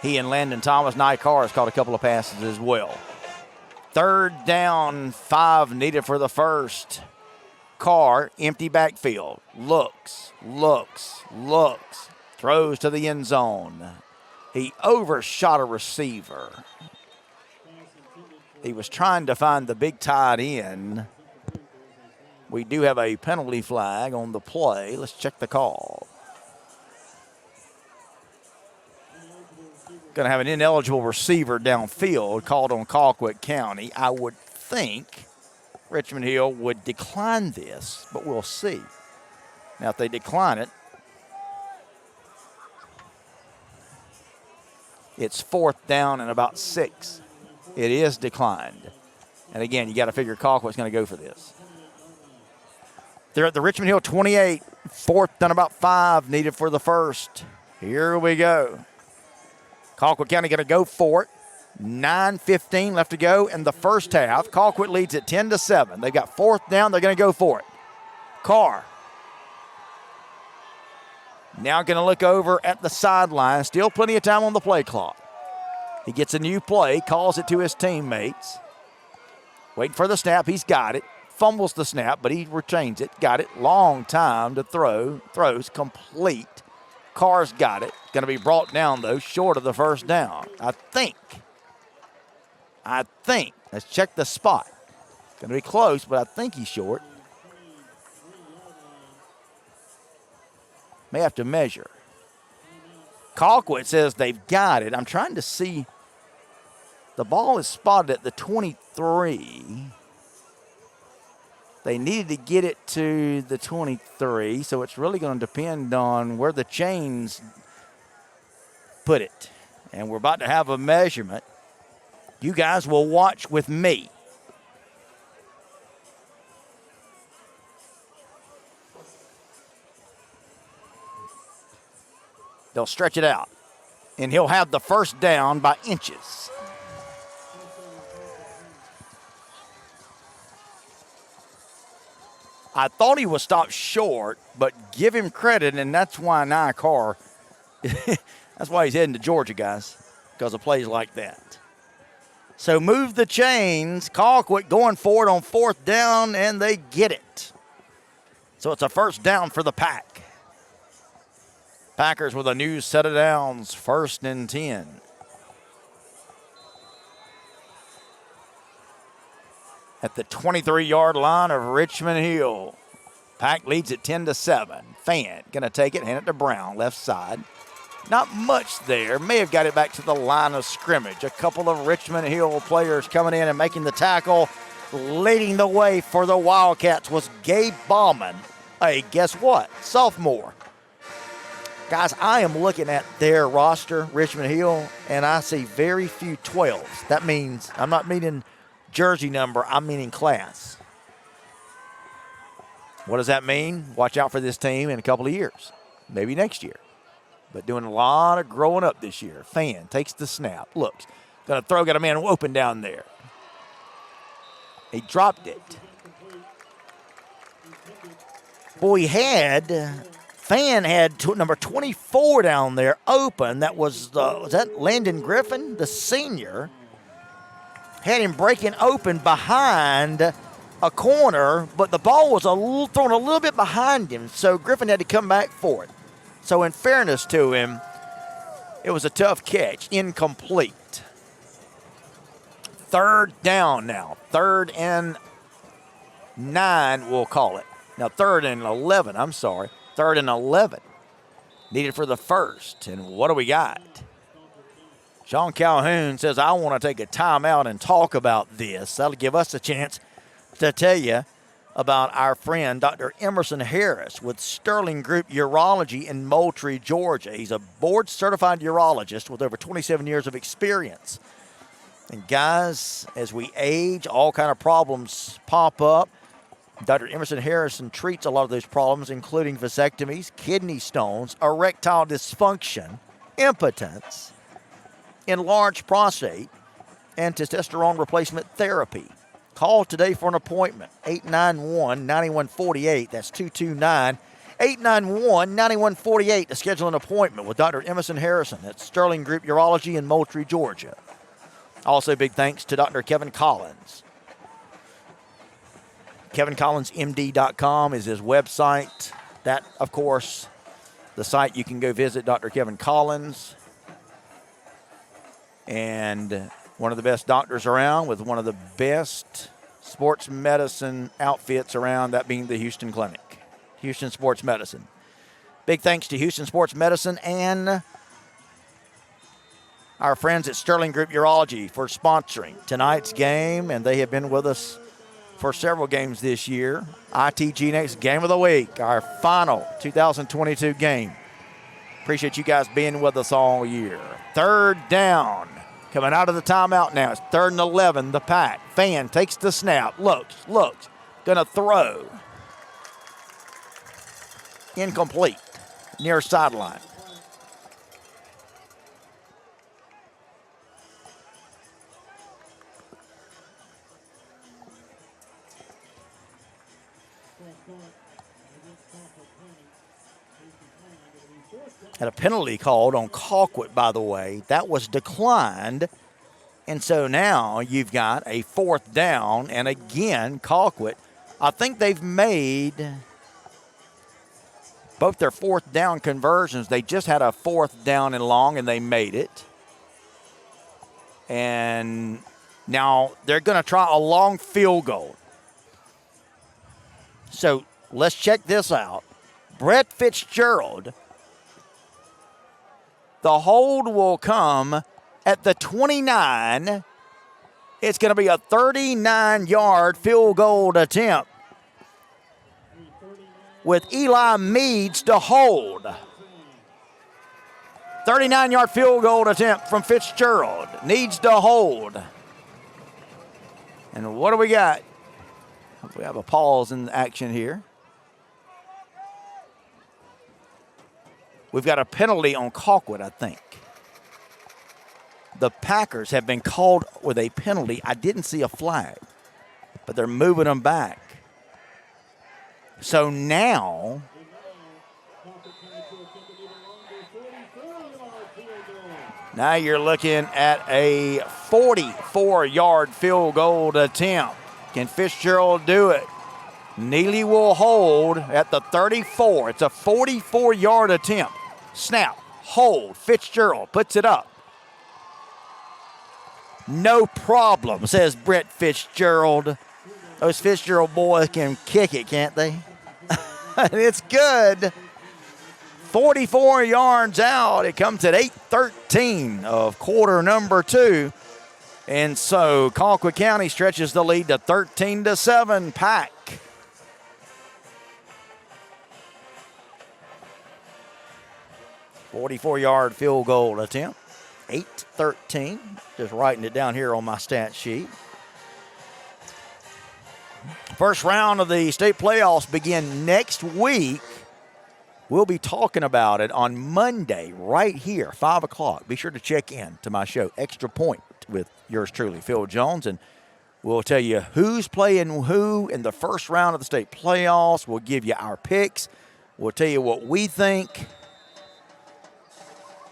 [SPEAKER 1] He and Landon Thomas, Nye Carr has caught a couple of passes as well. Third down, 5 needed for the first. Carr, empty backfield. Looks. Throws to the end zone. He overshot a receiver. He was trying to find the big tight end. We do have a penalty flag on the play. Let's check the call. Going to have an ineligible receiver downfield called on Colquitt County. I would think Richmond Hill would decline this, but we'll see. Now, if they decline it, it's 4th down and about 6. It is declined. And again, you got to figure Colquitt's going to go for this. They're at the Richmond Hill 28, 4th down about 5, needed for the first. Here we go. Colquitt County going to go for it. 9:15 left to go in the first half. Colquitt leads at 10-7. They've got 4th down. They're going to go for it. Carr. Now going to look over at the sideline. Still plenty of time on the play clock. He gets a new play, calls it to his teammates. Waiting for the snap. He's got it. Fumbles the snap, but he retains it. Got it. Long time to throw. Throws complete. Carr's got it. Going to be brought down, though, short of the first down. I think. Let's check the spot. Going to be close, but I think he's short. May have to measure. Colquitt says they've got it. I'm trying to see. The ball is spotted at the 23. They needed to get it to the 23, so it's really going to depend on where the chains put it. And we're about to have a measurement. You guys will watch with me. They'll stretch it out, and he'll have the first down by inches. I thought he was stopped short, but give him credit, and that's why Carr, that's why he's heading to Georgia, guys, because of plays like that. So move the chains. Colquitt going for it on 4th down, and they get it. So it's a first down for the Pack. Packers with a new set of downs, 1st and 10. At the 23-yard line of Richmond Hill. Pack leads at 10-7. Fan going to take it, hand it to Brown, left side. Not much there. May have got it back to the line of scrimmage. A couple of Richmond Hill players coming in and making the tackle. Leading the way for the Wildcats was Gabe Bauman. Hey, guess what? Sophomore. Guys, I am looking at their roster, Richmond Hill, and I see very few 12s. That means I'm not meaning jersey number, I'm meaning class. What does that mean? Watch out for this team in a couple of years, maybe next year. But doing a lot of growing up this year. Fan takes the snap, looks, going to throw, got a man open down there. He dropped it. Boy, Fan had number 24 down there open. That was that Landon Griffin, the senior? Had him breaking open behind a corner, but the ball was thrown a little bit behind him, so Griffin had to come back for it. So in fairness to him, it was a tough catch, incomplete. 3rd down now, 3rd and 9 we'll call it. Now 3rd and 11, 3rd and 11. Needed for the first, and what do we got? Sean Calhoun says, I want to take a timeout and talk about this. That'll give us a chance to tell you about our friend, Dr. Emerson Harris with Sterling Group Urology in Moultrie, Georgia. He's a board-certified urologist with over 27 years of experience. And guys, as we age, all kind of problems pop up. Dr. Emerson Harrison treats a lot of those problems, including vasectomies, kidney stones, erectile dysfunction, impotence, enlarged prostate, and testosterone replacement therapy. Call today for an appointment, 891-9148. That's 229-891-9148 to schedule an appointment with Dr. Emerson Harrison at Sterling Group Urology in Moultrie, Georgia. Also, big thanks to Dr. Kevin Collins. KevinCollinsMD.com is his website. That, of course, the site you can go visit Dr. Kevin Collins. And one of the best doctors around with one of the best sports medicine outfits around, that being the Houston Clinic, Houston Sports Medicine. Big thanks to Houston Sports Medicine and our friends at Sterling Group Urology for sponsoring tonight's game, and they have been with us for several games this year. ITG Next Game of the Week, our final 2022 game. Appreciate you guys being with us all year. 3rd down. Coming out of the timeout now. It's 3rd and 11, the Pack. Fan takes the snap, looks, going to throw. Incomplete, near sideline. Had a penalty called on Colquitt, by the way. That was declined. And so now you've got a 4th down. And again, Colquitt, I think they've made both their 4th down conversions. They just had a 4th down and long, and they made it. And now they're going to try a long field goal. So let's check this out. Brett Fitzgerald. The hold will come at the 29. It's going to be a 39-yard field goal attempt with Eli Meads to hold. 39-yard field goal attempt from Fitzgerald. Needs to hold. And what do we got? We have a pause in action here. We've got a penalty on Colquitt, I think. The Packers have been called with a penalty. I didn't see a flag, but they're moving them back. So now, you're looking at a 44-yard field goal attempt. Can Fitzgerald do it? Neely will hold at the 34. It's a 44-yard attempt. Snap, hold, Fitzgerald puts it up. No problem, says Brett Fitzgerald. Those Fitzgerald boys can kick it, can't they? It's good. 44 yards out. It comes at 8:13 of quarter number 2. And so Colquitt County stretches the lead to 13-7. Pack. $44-yard field goal attempt. 8-13. Just writing it down here on my stat sheet. First round of the state playoffs begin next week. We'll be talking about it on Monday right here, 5 o'clock. Be sure to check in to my show, Extra Point, with yours truly, Phil Jones. And we'll tell you who's playing who in the first round of the state playoffs. We'll give you our picks. We'll tell you what we think.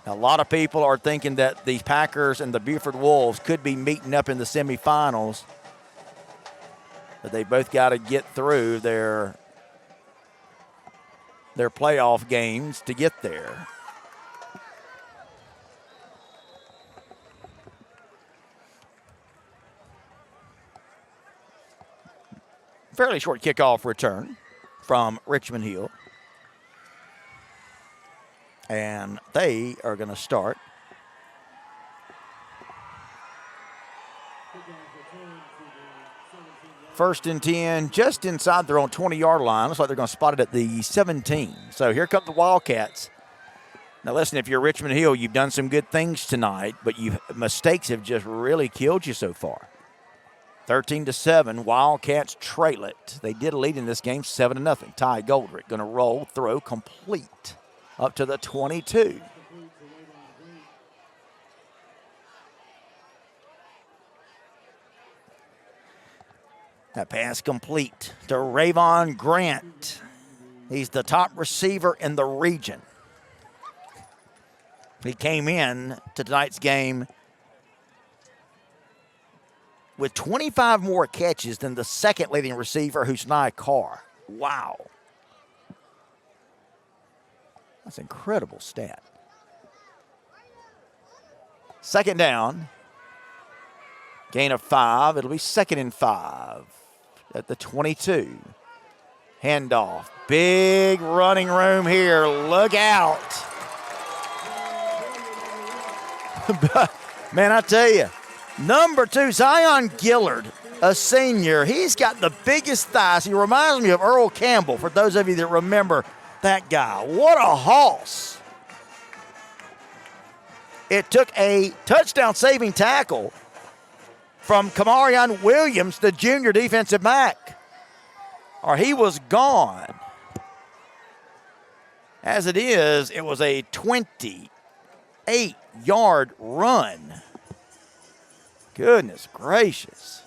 [SPEAKER 1] A lot of people are thinking that the Packers and the Buford Wolves could be meeting up in the semifinals, but they both got to get through their playoff games to get there. Fairly short kickoff return from Richmond Hill. And they are going to start. First and 10, just inside their own 20-yard line. Looks like they're going to spot it at the 17. So here come the Wildcats. Now listen, if you're Richmond Hill, you've done some good things tonight, but mistakes have just really killed you so far. 13-7, Wildcats trail it. They did lead in this game 7-0. Ty Goldrick going to roll, throw, complete. Up to the 22. That pass complete to Rayvon Grant. He's the top receiver in the region. He came in to tonight's game with 25 more catches than the second leading receiver, who's Nye Carr. Wow. That's an incredible stat. Second down. Gain of 5. It'll be 2nd and 5 at the 22. Handoff. Big running room here. Look out. Man, I tell you, number 2, Zion Gillard, a senior. He's got the biggest thighs. He reminds me of Earl Campbell, for those of you that remember that guy. What a hoss. It took a touchdown-saving tackle from Kamarion Williams, the junior defensive back, or he was gone. As it is, it was a 28-yard run. Goodness gracious.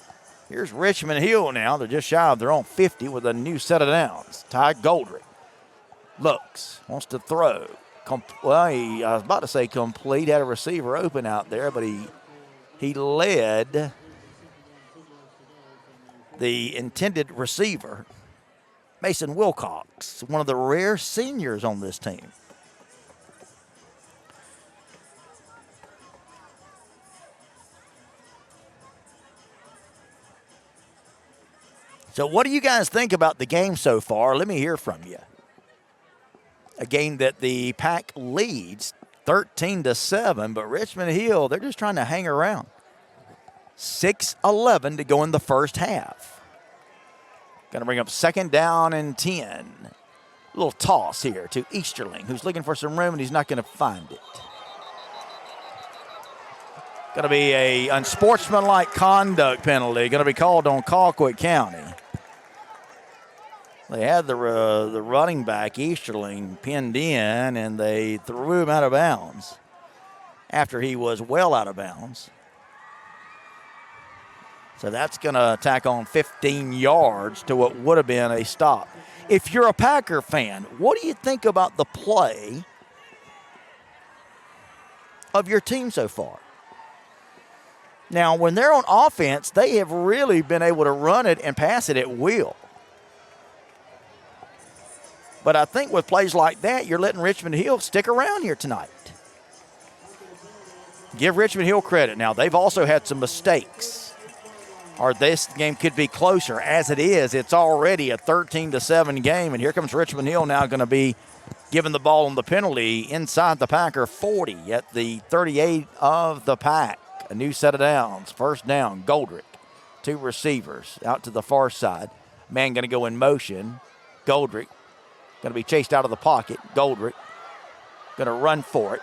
[SPEAKER 1] Here's Richmond Hill now. They're just shy of their own 50 with a new set of downs. Ty Goldrick looks, wants to throw. I was about to say complete. Had a receiver open out there, but he led the intended receiver, Mason Wilcox, one of the rare seniors on this team. So what do you guys think about the game so far? Let me hear from you. A game that the Pack leads 13-7, but Richmond Hill, they're just trying to hang around. 6:11 to go in the first half. Going to bring up 2nd down and 10. A little toss here to Easterling, who's looking for some room, and he's not going to find it. Going to be a unsportsmanlike conduct penalty. Going to be called on Colquitt County. They had the running back, Easterling, pinned in, and they threw him out of bounds after he was well out of bounds. So that's going to tack on 15 yards to what would have been a stop. If you're a Packer fan, what do you think about the play of your team so far? Now, when they're on offense, they have really been able to run it and pass it at will. But I think with plays like that, you're letting Richmond Hill stick around here tonight. Give Richmond Hill credit. Now, they've also had some mistakes, or this game could be closer. As it is, it's already a 13-7 game, and here comes Richmond Hill now going to be given the ball on the penalty inside the Packer 40 at the 38 of the Pack. A new set of downs. 1st down, Goldrick. 2 receivers out to the far side. Man going to go in motion. Goldrick going to be chased out of the pocket. Goldrick going to run for it.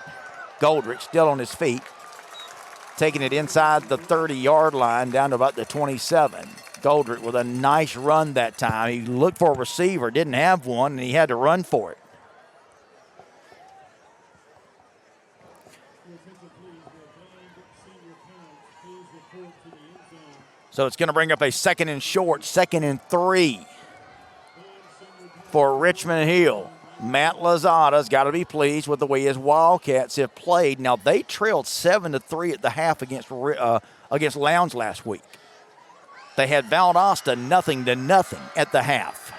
[SPEAKER 1] Goldrick still on his feet. Taking it inside the 30-yard line down to about the 27. Goldrick with a nice run that time. He looked for a receiver, didn't have one, and he had to run for it. So it's going to bring up a 2nd and short, 2nd and 3 for Richmond Hill. Matt Lozada's got to be pleased with the way his Wildcats have played. Now, they trailed 7-3 at the half against Lowndes last week. They had Valdosta 0-0 at the half.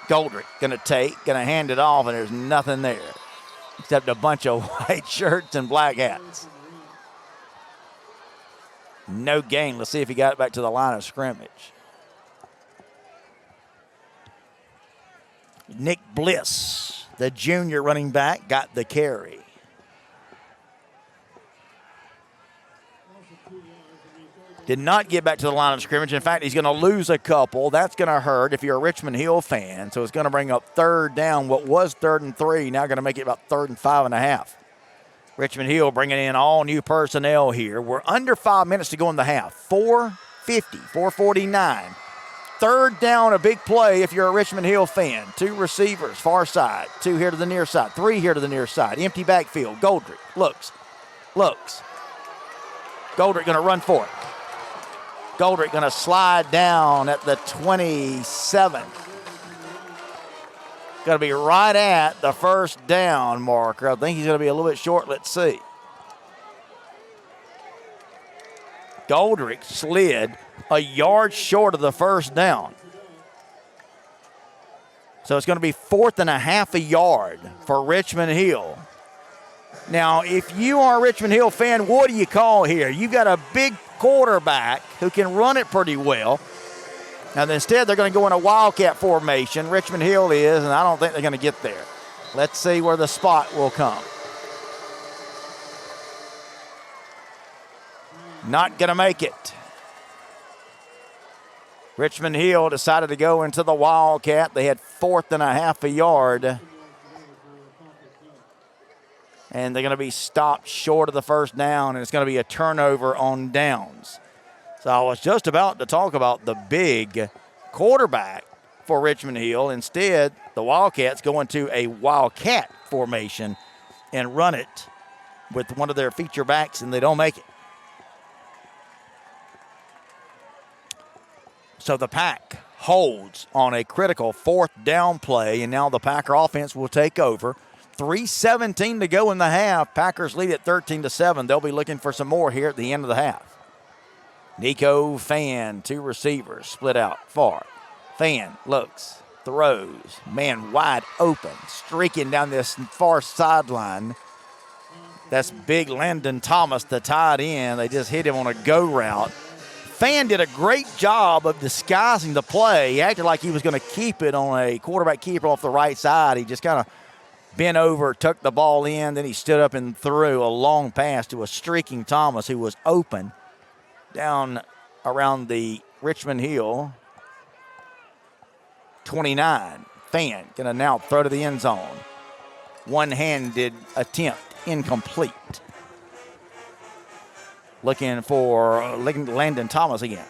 [SPEAKER 1] Goldrick going to hand it off, and there's nothing there except a bunch of white shirts and black hats. No gain. Let's see if he got it back to the line of scrimmage. Nick Bliss, the junior running back, got the carry. Did not get back to the line of scrimmage. In fact, he's going to lose a couple. That's going to hurt if you're a Richmond Hill fan. So it's going to bring up 3rd down. What was 3rd and 3, now going to make it about 3rd and 5.5. Richmond Hill bringing in all new personnel here. We're under 5 minutes to go in the half. 4:49. 3rd down, a big play if you're a Richmond Hill fan. 2 receivers, far side. 2 here to the near side. 3 here to the near side. Empty backfield. Goldrick looks. Goldrick going to run for it. Goldrick going to slide down at the 27. Going to be right at the 1st down marker. I think he's going to be a little bit short. Let's see. Goldrick slid a yard short of the 1st down. So it's going to be 4th and a half a yard for Richmond Hill. Now, if you are a Richmond Hill fan, what do you call here? You've got a big quarterback who can run it pretty well. And instead, they're going to go in a Wildcat formation. Richmond Hill is, and I don't think they're going to get there. Let's see where the spot will come. Not going to make it. Richmond Hill decided to go into the Wildcat. They had 4th and a half a yard And they're going to be stopped short of the first down, and it's going to be a turnover on downs. So I was just about to talk about the big quarterback for Richmond Hill. Instead, the Wildcats go into a Wildcat formation and run it with one of their feature backs, and they don't make it. So the Pack holds on a critical fourth down play, and now the Packer offense will take over. 3:17 to go in the half. Packers lead at 13-7. They'll be looking for some more here at the end of the half. Nico Fan, 2 receivers, split out far. Fan looks, throws, man wide open, streaking down this far sideline. That's big Landon Thomas, the tight end. They just hit him on a go route. Fan did a great job of disguising the play. He acted like he was going to keep it on a quarterback keeper off the right side. He just kind of bent over, tucked the ball in, then he stood up and threw a long pass to a streaking Thomas who was open down around the Richmond Hill 29. Fan going to now throw to the end zone. One-handed attempt, incomplete. Looking for Landon Thomas again.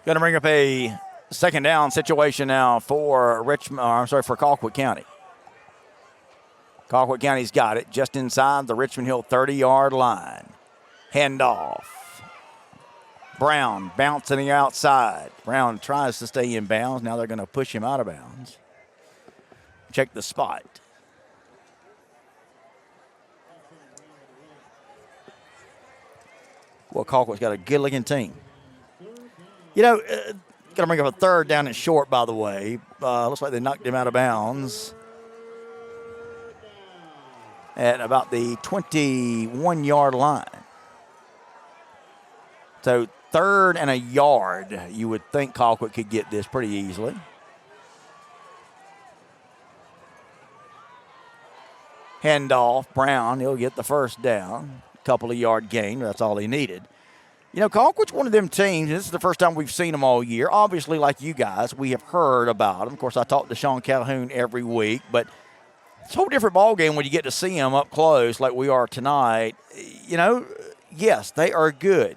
[SPEAKER 1] Going to bring up a second down situation now for for Colquitt County. Colquitt County's got it just inside the Richmond Hill 30-yard line. Handoff. Brown bouncing outside. Brown tries to stay in bounds. Now they're going to push him out of bounds. Check the spot. Well, Colquitt's got a good-looking team. You know, going to bring up a third down and short, by the way. Looks like they knocked him out of bounds at about the 21-yard line. So third and a yard, you would think Colquitt could get this pretty easily. Handoff, Brown, he'll get the first down. Couple of yard gain, that's all he needed. You know, Colquitt's one of them teams, and this is the first time we've seen them all year. Obviously, like you guys, we have heard about them. Of course, I talk to Sean Calhoun every week, but it's a whole different ballgame when you get to see them up close like we are tonight. You know, yes, they are good,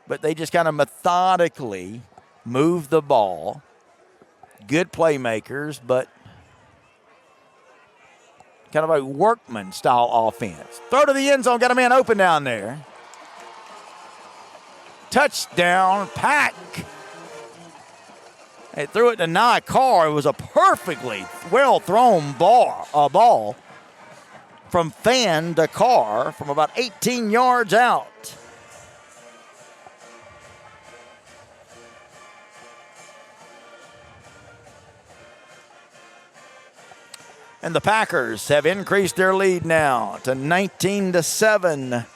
[SPEAKER 1] but they just kind of methodically move the ball. Good playmakers, but kind of a workman-style offense. Throw to the end zone, got a man open down there. Touchdown, Pack. They threw it to Nye Carr. It was a perfectly well-thrown ball from Fan to Carr from about 18 yards out. And the Packers have increased their lead now to 19-7.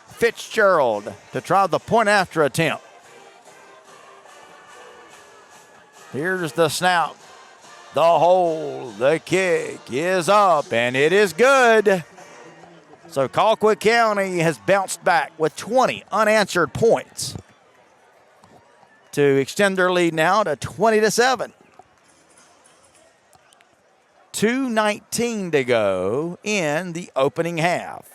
[SPEAKER 1] Fitzgerald to try the point after attempt. Here's the snap. The hold. The kick is up, and it is good. So Colquitt County has bounced back with 20 unanswered points to extend their lead now to 20-7. 2:19 to go in the opening half.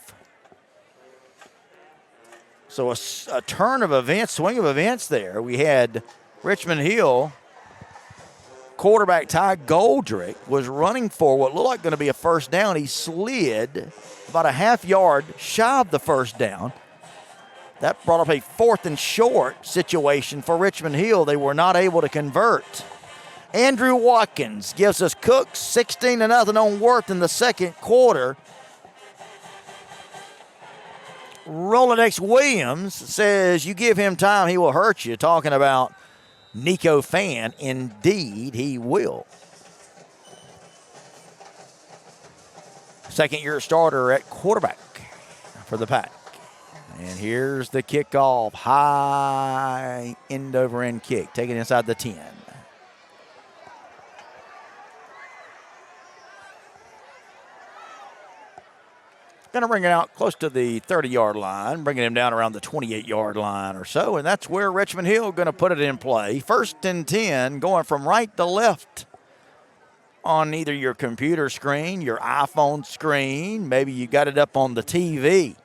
[SPEAKER 1] So a turn of events, swing of events there. We had Richmond Hill quarterback Ty Goldrick was running for what looked like going to be a first down. He slid about a half yard shy of the first down. That brought up a fourth and short situation for Richmond Hill. They were not able to convert. Andrew Watkins gives us Cooks 16-0 on Worth in the second quarter. Rolodex Williams says you give him time, he will hurt you. Talking about Nico Fan. Indeed, he will. Second-year starter at quarterback for the Pack. And here's the kickoff. High end-over-end kick. Taken inside the 10. Going to bring it out close to the 30-yard line, bringing him down around the 28-yard line or so, and that's where Richmond Hill going to put it in play. 1st and 10, going from right to left on either your computer screen, your iPhone screen, maybe you got it up on the TV.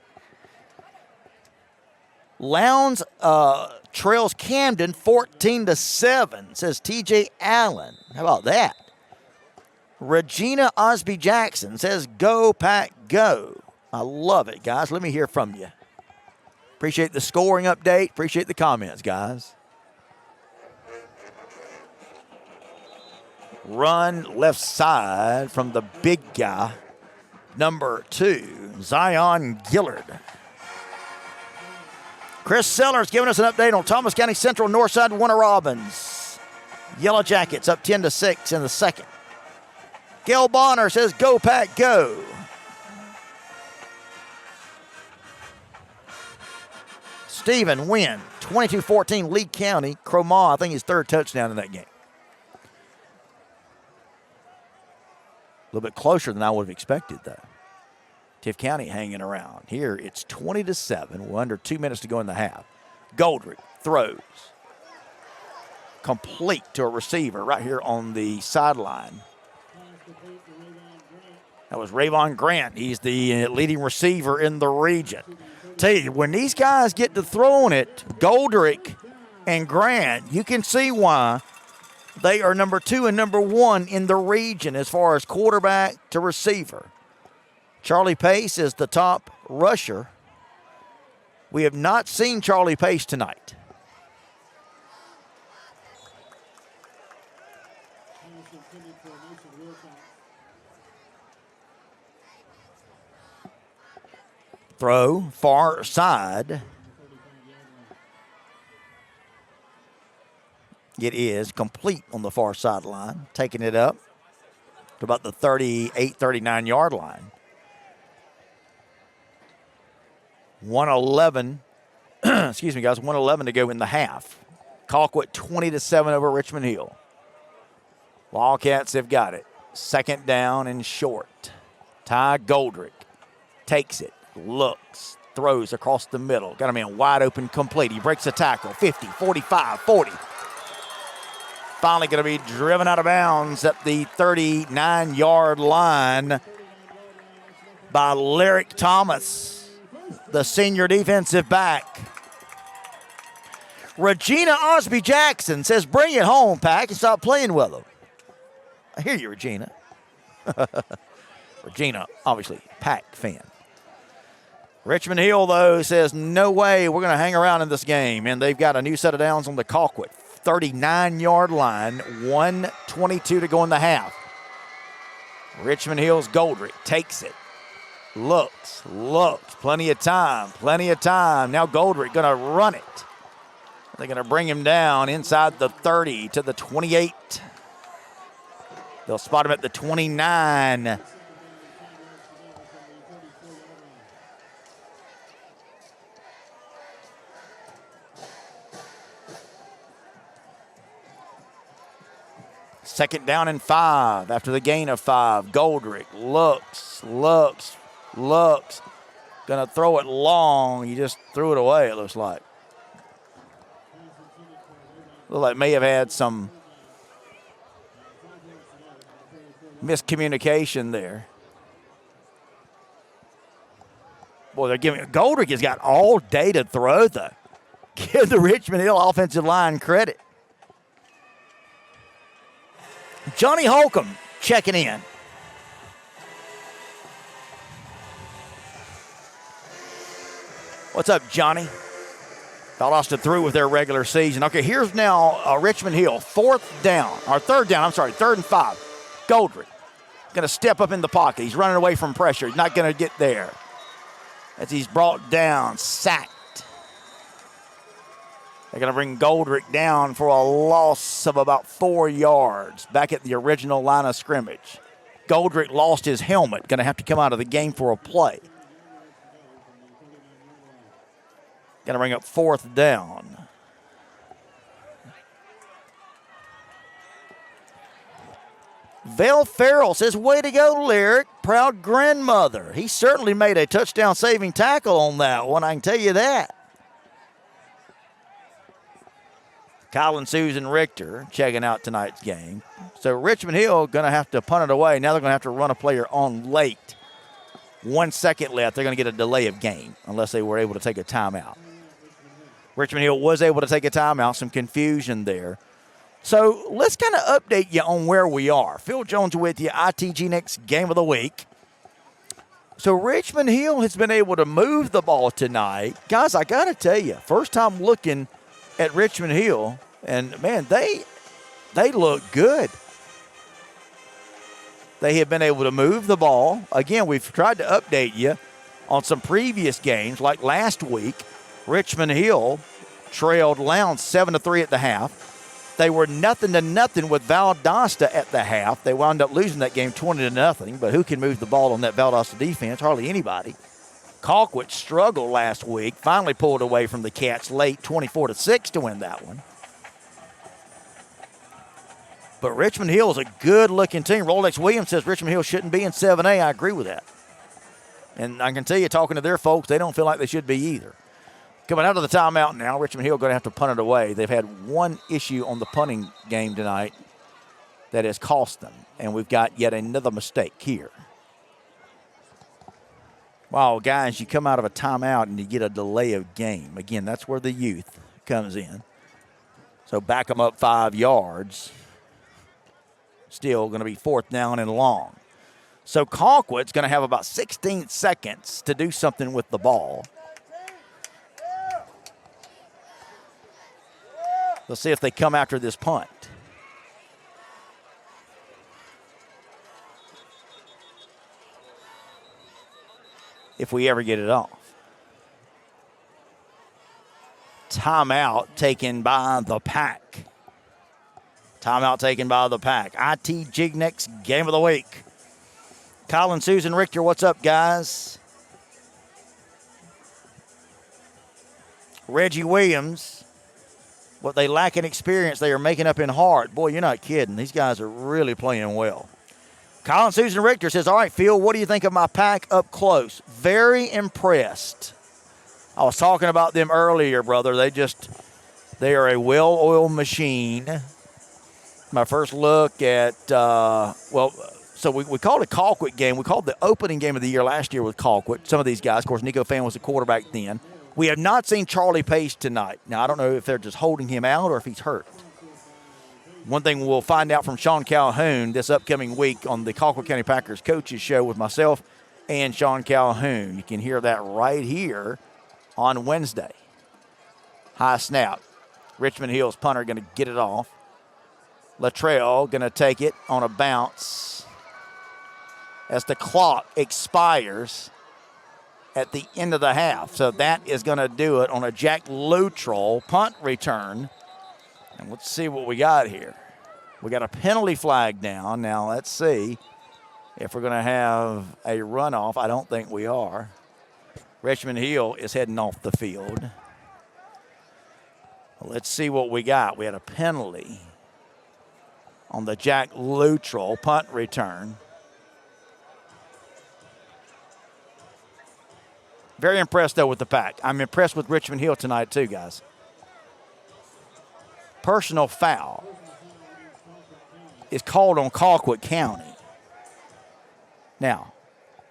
[SPEAKER 1] Lowndes trails Camden 14-7, says TJ Allen. How about that? Regina Osby Jackson says, go, Pack, go. I love it, guys. Let me hear from you. Appreciate the scoring update. Appreciate the comments, guys. Run left side from the big guy, number 2, Zion Gillard. Chris Sellers giving us an update on Thomas County Central Northside Warner Robins. Yellow Jackets up 10-6 in the second. Gail Bonner says, go, Pack, go. Stephen Wynn, 22-14, Lee County. Cromagh, I think his 3rd touchdown in that game. A little bit closer than I would have expected, though. Tiff County hanging around. Here it's 20-7. We're under 2 minutes to go in the half. Goldrick throws. Complete to a receiver right here on the sideline. That was Rayvon Grant. He's the leading receiver in the region. Tell you, when these guys get to throwing it, Goldrick and Grant, you can see why they are number 2 and number 1 in the region as far as quarterback to receiver. Charlie Pace is the top rusher. We have not seen Charlie Pace tonight. Throw, far side. It is complete on the far sideline, taking it up to about the 38, 39-yard line. 111, excuse me, guys, 111 to go in the half. Colquitt 20-7 over Richmond Hill. Wildcats have got it. 2nd down and short. Ty Goldrick takes it, looks, throws across the middle. Got a man wide open, complete. He breaks a tackle. 50, 45, 40. Finally going to be driven out of bounds at the 39-yard line by Lyric Thomas, the senior defensive back. Regina Osby Jackson says, bring it home, Pack, and stop playing with them. I hear you, Regina. Regina, obviously, Pack fan. Richmond Hill, though, says, no way, we're going to hang around in this game. And they've got a new set of downs on the Colquitt 39-yard line, 1:22 to go in the half. Richmond Hill's Goldrick takes it. Looks, plenty of time. Now Goldrick going to run it. They're going to bring him down inside the 30 to the 28. They'll spot him at the 29. Second down and 5 after the gain of 5. Goldrick looks. Going to throw it long. He just threw it away, it looks like. Looked like may have had some miscommunication there. Boy, they're giving Goldrick has got all day to throw, though. Give the Richmond Hill offensive line credit. Johnny Holcomb checking in. What's up, Johnny? Valdosta through with their regular season. Okay, here's now Richmond Hill. Third down, 3rd and 5. Goldrick going to step up in the pocket. He's running away from pressure. He's not going to get there. As he's brought down, sacked. They're going to bring Goldrick down for a loss of about 4 yards back at the original line of scrimmage. Goldrick lost his helmet. Going to have to come out of the game for a play. Going to bring up 4th down. Vale Farrell says, way to go, Lyric. proud grandmother. He certainly made a touchdown-saving tackle on that one, I can tell you that. Colin Susan Richter checking out tonight's game. So Richmond Hill going to have to punt it away. Now they're going to have to run a player on late. 1 second left. They're going to get a delay of game unless they were able to take a timeout. Richmond Hill was able to take a timeout. Some confusion there. So let's kind of update you on where we are. Phil Jones with you, ITG Next Game of the Week. So Richmond Hill has been able to move the ball tonight. Guys, I got to tell you, first time looking at Richmond Hill, and, man, they look good. They have been able to move the ball. Again, we've tried to update you on some previous games, like last week. Richmond Hill trailed Lowndes 7-3 at the half. They were 0-0 with Valdosta at the half. They wound up losing that game 20-0, but who can move the ball on that Valdosta defense? Hardly anybody. Colquitt struggled last week, finally pulled away from the Cats late 24-6 to win that one. But Richmond Hill is a good-looking team. Rolex Williams says Richmond Hill shouldn't be in 7A. I agree with that. And I can tell you, talking to their folks, they don't feel like they should be either. Coming out of the timeout now, Richmond Hill going to have to punt it away. They've had one issue on the punting game tonight that has cost them, and we've got yet another mistake here. Wow, guys, you come out of a timeout and you get a delay of game. Again, that's where the youth comes in. So back them up 5 yards. Still going to be 4th down and long. So Colquitt's going to have about 16 seconds to do something with the ball. Let's see if they come after this punt. If we ever get it off. Timeout taken by the Pack. Timeout taken by the Pack. ITG Next Game of the Week. Colin, Susan, Richter, what's up, guys? Reggie Williams, what they lack in experience, they are making up in heart. Boy, you're not kidding. These guys are really playing well. Colin Susan Richter says, all right, Phil, what do you think of my Pack up close? Very impressed. I was talking about them earlier, brother. They are a well-oiled machine. My first look at, so we called it a Colquitt game. We called the opening game of the year last year with Colquitt. Some of these guys, of course, Nico Fan was the quarterback then. We have not seen Charlie Pace tonight. Now, I don't know if they're just holding him out or if he's hurt. One thing we'll find out from Sean Calhoun this upcoming week on the Colquitt County Packers Coaches Show with myself and Sean Calhoun. You can hear that right here on Wednesday. High snap. Richmond Hill's punter going to get it off. Latrell going to take it on a bounce as the clock expires at the end of the half. So that is going to do it on a Jack Luttrell punt return. And let's see what we got here. We got a penalty flag down. Now let's see if we're going to have a runoff. I don't think we are. Richmond Hill is heading off the field. Let's see what we got. We had a penalty on the Jack Luttrell punt return. Very impressed, though, with the Pack. I'm impressed with Richmond Hill tonight, too, guys. Personal foul is called on Colquitt County. Now,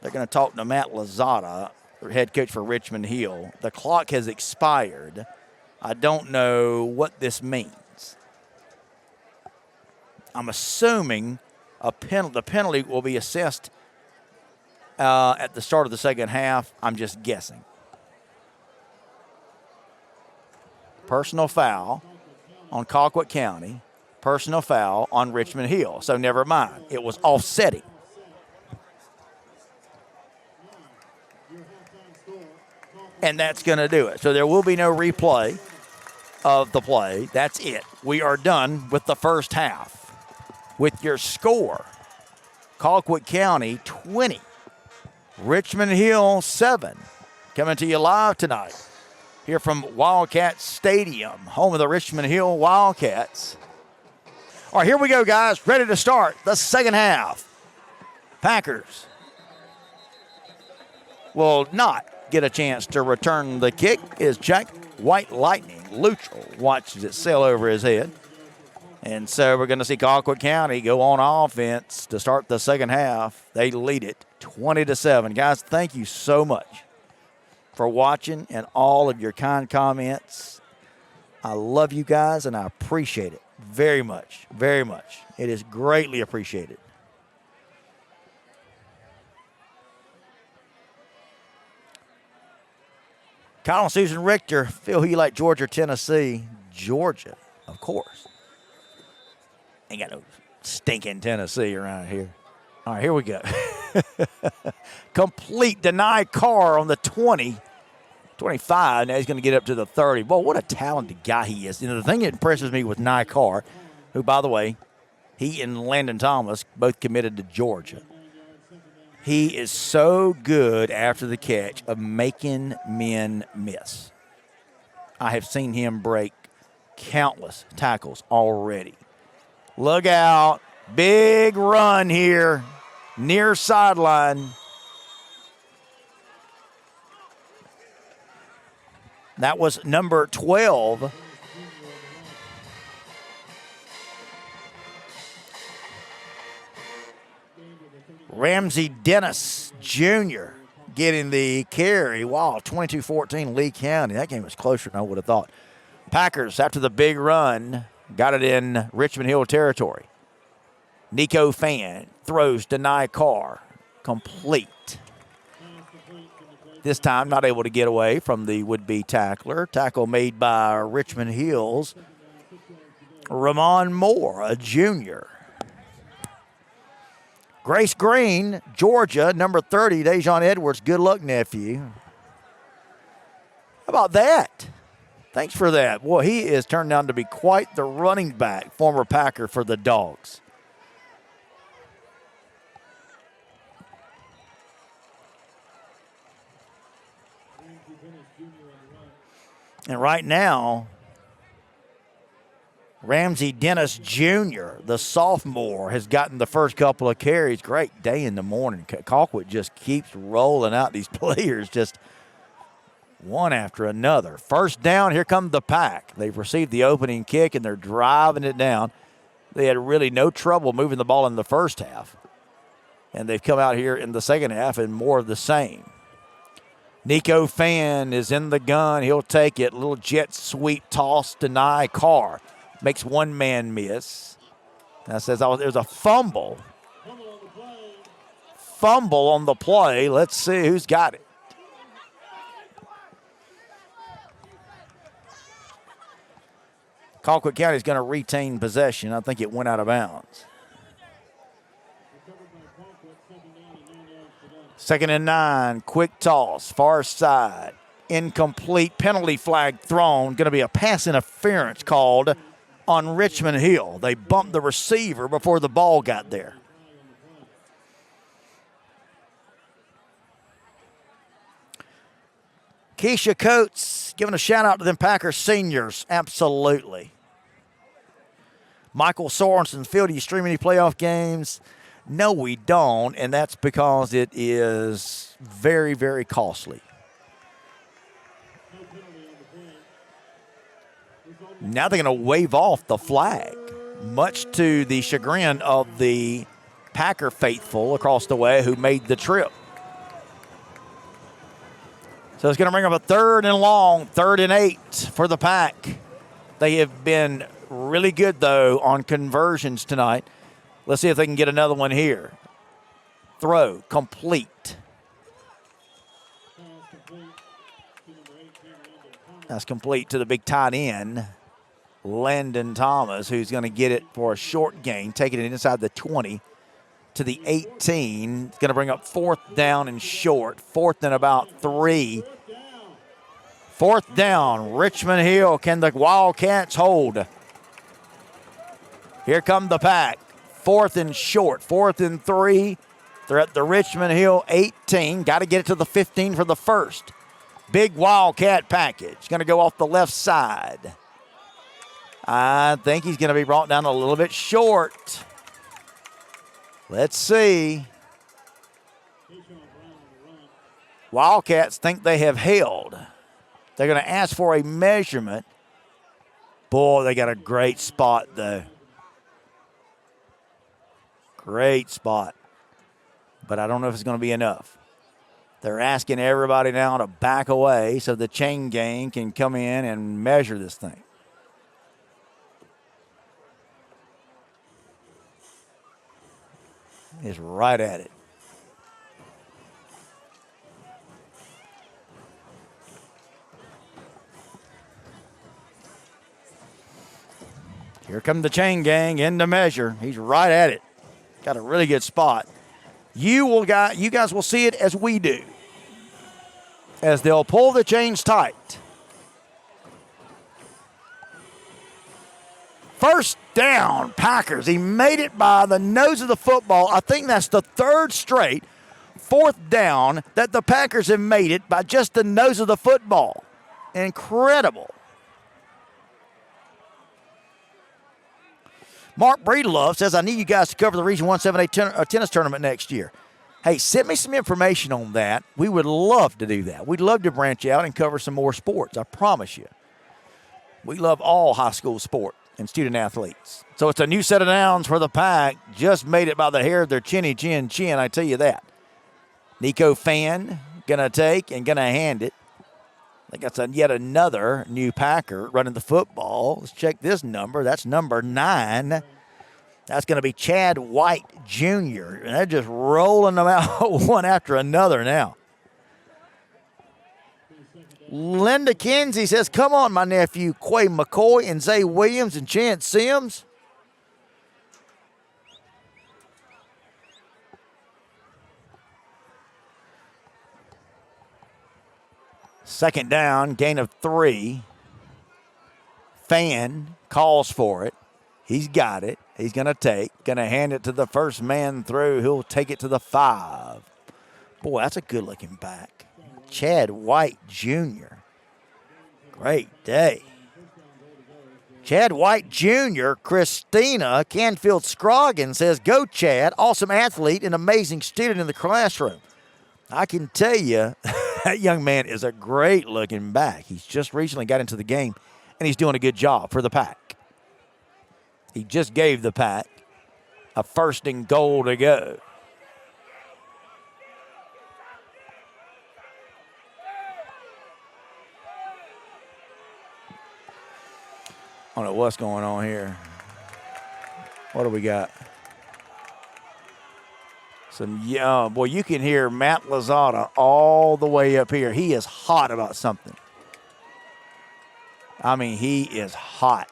[SPEAKER 1] they're going to talk to Matt Lozada, their head coach for Richmond Hill. The clock has expired. I don't know what this means. I'm assuming the penalty will be assessed at the start of the second half. I'm just guessing. Personal foul on Colquitt County. Personal foul on Richmond Hill. So never mind. It was offsetting. And that's going to do it. So there will be no replay of the play. That's it. We are done with the first half. With your score, Colquitt County 20, Richmond Hill 7. Coming to you live tonight here from Wildcat Stadium, home of the Richmond Hill Wildcats. All right, here we go, guys. Ready to start the second half. Packers will not get a chance to return the kick as Jack White Lightning Luttrell watches it sail over his head. And so we're going to see Colquitt County go on offense to start the second half. They lead it 20-7. Guys, thank you so much for watching and all of your kind comments. I love you guys, and I appreciate it very much, very much. It is greatly appreciated. Kyle and Susan Richter, Phil, who you like, Georgia or Tennessee? Georgia, of course. Ain't got no stinking Tennessee around here. All right, here we go. Complete deny Carr on the 20. 25, now he's going to get up to the 30. Boy, what a talented guy he is. You know, the thing that impresses me with Nye Carr, who, by the way, he and Landon Thomas both committed to Georgia. He is so good after the catch of making men miss. I have seen him break countless tackles already. Look out. Big run here. Near sideline. That was number 12. Ramsey Dennis Jr. getting the carry. Wow, 22-14 Lee County. That game was closer than I would have thought. Packers, after the big run, got it in Richmond Hill territory. Nico Fan throws to Nye Carr. Complete. This time not able to get away from the would-be tackler. Tackle made by Richmond Hill's Ramon Moore, a junior. Grace Green, Georgia, number 30, Dejon Edwards. Good luck, nephew. How about that? Thanks for that. Boy, he is turned out to be quite the running back, former Packer for the Dogs. And right now, Ramsey Dennis Jr., the sophomore, has gotten the first couple of carries. Great day in the morning. Colquitt just keeps rolling out these players, just one after another. First down, here comes the Pack. They've received the opening kick, and they're driving it down. They had really no trouble moving the ball in the first half. And they've come out here in the second half and more of the same. Nico Fan is in the gun. He'll take it. Little jet sweep toss to Nye Carr. Makes one man miss. That says there's a fumble. Fumble on the play. Let's see who's got it. Colquitt County is going to retain possession. I think it went out of bounds. 2nd and 9, quick toss, far side, incomplete, penalty flag thrown. Going to be a pass interference called on Richmond Hill. They bumped the receiver before the ball got there. Keisha Coates giving a shout out to them Packers seniors. Absolutely. Michael Sorensen, Phil, do you stream any playoff games? No, we don't, and that's because it is very, very costly. Now they're going to wave off the flag, much to the chagrin of the Packer faithful across the way who made the trip. So it's going to bring up a 3rd and long, 3rd and 8 for the Pack. They have been really good, though, on conversions tonight. Let's see if they can get another one here. Throw, complete. That's complete to the big tight end, Landon Thomas, who's going to get it for a short gain, taking it inside the 20 to the 18. It's going to bring up 4th down and short, 4th and about 3. 4th down, Richmond Hill. Can the Wildcats hold? Here come the Pack. 4th and short, 4th and 3. They're at the Richmond Hill 18. Got to get it to the 15 for the first. Big Wildcat package. Going to go off the left side. I think he's going to be brought down a little bit short. Let's see. Wildcats think they have held. They're going to ask for a measurement. Boy, they got a great spot, though. Great spot. But I don't know if it's going to be enough. They're asking everybody now to back away so the chain gang can come in and measure this thing. He's right at it. Here come the chain gang in to measure. He's right at it. Got a really good spot. You guys will see it as we do. As they'll pull the chains tight. First down, Packers. He made it by the nose of the football. I think that's the third straight fourth down that the Packers have made it by just the nose of the football. Incredible. Mark Breedlove says, I need you guys to cover the Region 178 tennis tournament next year. Hey, send me some information on that. We would love to do that. We'd love to branch out and cover some more sports, I promise you. We love all high school sport and student athletes. So it's a new set of downs for the Pack. Just made it by the hair of their chin, I tell you that. Nico Fan going to take and going to hand it. I think that's yet another new Packer running the football. Let's check this number. That's number 9. That's going to be Chad White Jr. And they're just rolling them out one after another now. Linda Kinsey says, come on, my nephew, Quay McCoy and Zay Williams and Chance Sims. Second down, gain of 3. Fan calls for it. He's got it. He's going to hand it to the first man through. He'll take it to the 5. Boy, that's a good-looking back. Chad White Jr. Great day. Chad White Jr., Christina Canfield Scroggin says, go Chad, awesome athlete and amazing student in the classroom. I can tell you, that young man is a great-looking back. He's just recently got into the game, and he's doing a good job for the Pack. He just gave the Pack a 1st and goal to go. I don't know what's going on here. What do we got? Boy, you can hear Matt Lozada all the way up here. He is hot about something. I mean, he is hot.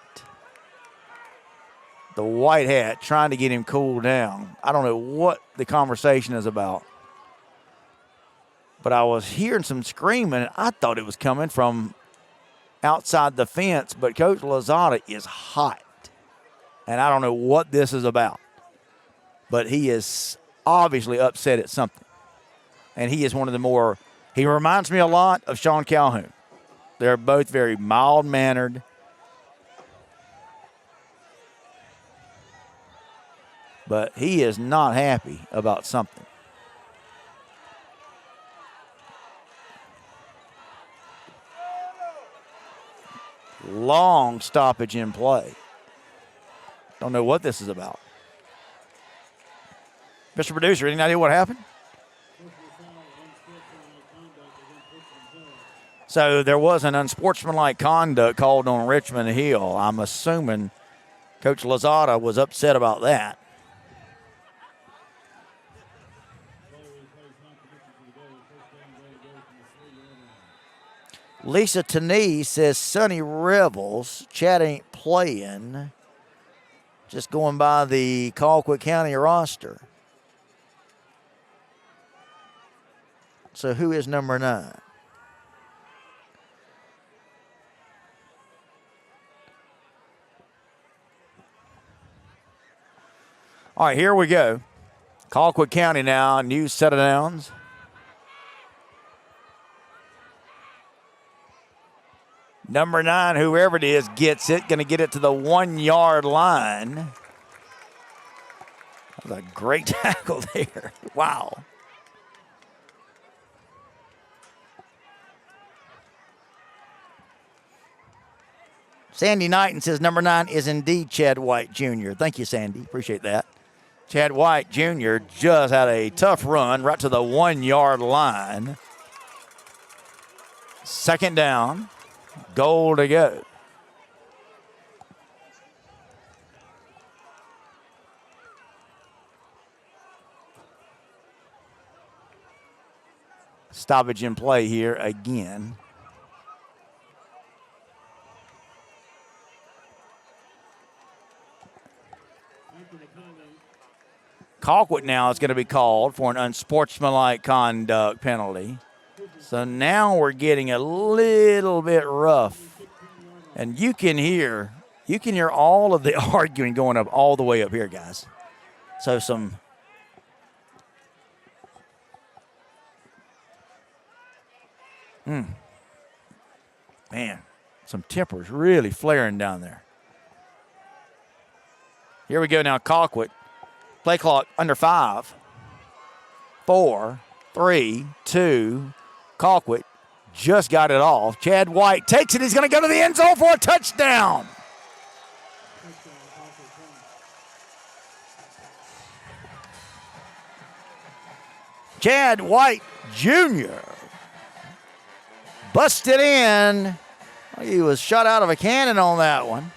[SPEAKER 1] The white hat trying to get him cooled down. I don't know what the conversation is about. But I was hearing some screaming, and I thought it was coming from outside the fence. But Coach Lozada is hot. And I don't know what this is about. But he is obviously upset at something. And he is one of the more, he reminds me a lot of Sean Calhoun. They're both very mild-mannered. But he is not happy about something. Long stoppage in play. Don't know what this is about. Mr. Producer, any idea what happened? So there was an unsportsmanlike conduct called on Richmond Hill. I'm assuming Coach Lozada was upset about that. Lisa Tanee says Sonny Revels, Chad ain't playing. Just going by the Colquitt County roster. So who is number 9? All right, here we go. Colquitt County now, new set of downs. Number 9, whoever it is, gets it. Going to get it to the 1-yard line. That was a great tackle there. Wow. Sandy Knighton says number 9 is indeed Chad White Jr. Thank you, Sandy. Appreciate that. Chad White Jr. just had a tough run right to the 1-yard line. Second down. Goal to go. Stoppage in play here again. Colquitt now is going to be called for an unsportsmanlike conduct penalty. So now we're getting a little bit rough. And you can hear all of the arguing going up all the way up here, guys. So some tempers really flaring down there. Here we go now, Colquitt. Play clock under 5. 4, 3, 2. Colquitt just got it off. Chad White takes it. He's going to go to the end zone for a touchdown. Chad White Jr. busted in. He was shot out of a cannon on that one.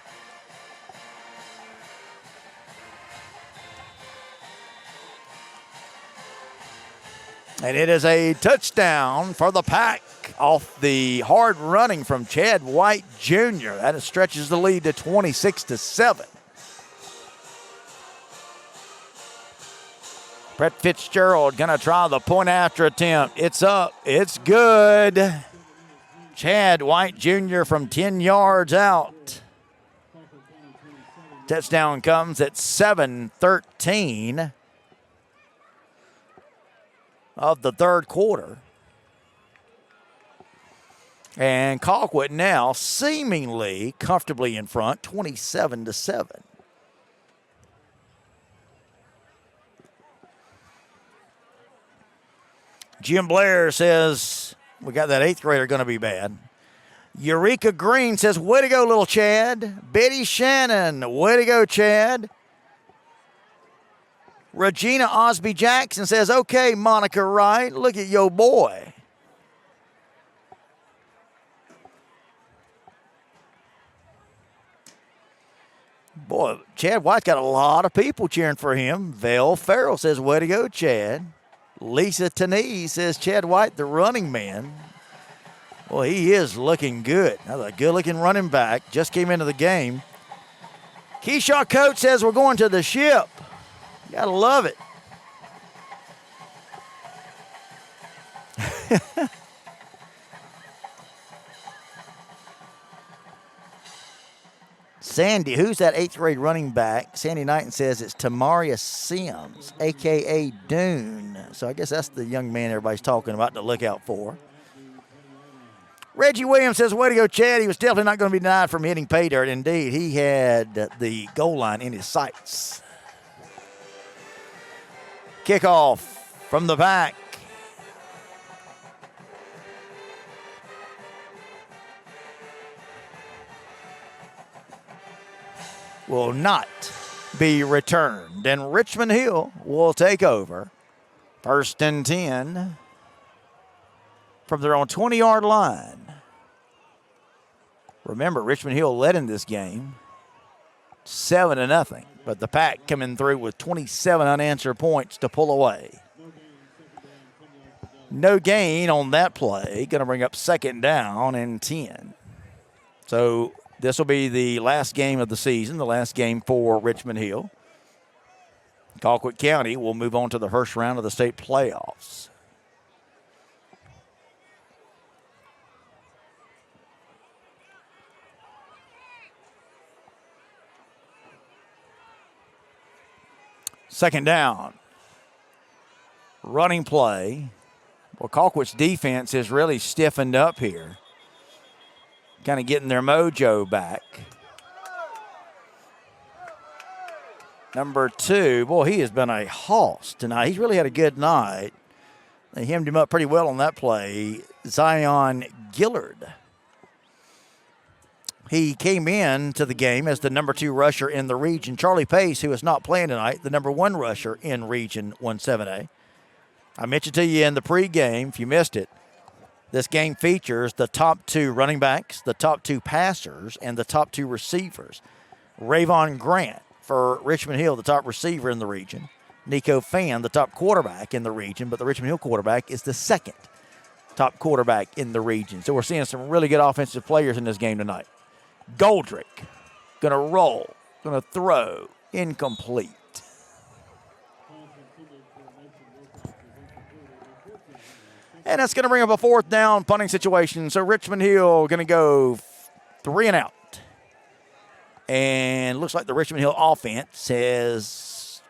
[SPEAKER 1] And it is a touchdown for the Pack off the hard running from Chad White Jr. That stretches the lead to 26-7. Brett Fitzgerald going to try the point after attempt. It's up. It's good. Chad White Jr. from 10 yards out. Touchdown comes at 7:13 of the third quarter. And Colquitt now seemingly comfortably in front, 27-7. Jim Blair says, we got that 8th grader going to be bad. Eureka Green says, way to go, little Chad. Betty Shannon, way to go, Chad. Regina Osby Jackson says, okay, Monica Wright, look at your boy. Boy, Chad White's got a lot of people cheering for him. Val Farrell says, way to go, Chad. Lisa Tanee says, Chad White, the running man. Well, he is looking good. That's a good-looking running back. Just came into the game. Keyshaw Coach says, we're going to the ship. You gotta love it. Sandy, who's that 8th grade running back? Sandy Knighton says it's Tamaria Sims, a.k.a. Dune. So I guess that's the young man everybody's talking about to look out for. Reggie Williams says, way to go, Chad. He was definitely not going to be denied from hitting pay dirt. Indeed, he had the goal line in his sights. Kickoff from the Pack. Will not be returned. And Richmond Hill will take over. 1st and 10 from their own 20-yard line. Remember, Richmond Hill led in this game 7-0. But the Pack coming through with 27 unanswered points to pull away. No gain on that play. Going to bring up 2nd down and 10. So this will be the last game of the season, the last game for Richmond Hill. Colquitt County will move on to the first round of the state playoffs. Second down. Running play. Well, Colquitt's defense has really stiffened up here. Kind of getting their mojo back. Number 2, boy, he has been a hoss tonight. He's really had a good night. They hemmed him up pretty well on that play. Zion Gillard. He came in to the game as the number 2 rusher in the region. Charlie Pace, who is not playing tonight, the number 1 rusher in Region 17A. I mentioned to you in the pregame, if you missed it, this game features the top 2 running backs, the top 2 passers, and the top 2 receivers. Rayvon Grant for Richmond Hill, the top receiver in the region. Nico Fan, the top quarterback in the region, but the Richmond Hill quarterback is the 2nd top quarterback in the region. So we're seeing some really good offensive players in this game tonight. Goldrick, going to roll, going to throw, incomplete. And that's going to bring up a 4th down punting situation. So Richmond Hill going to go 3 and out. And looks like the Richmond Hill offense has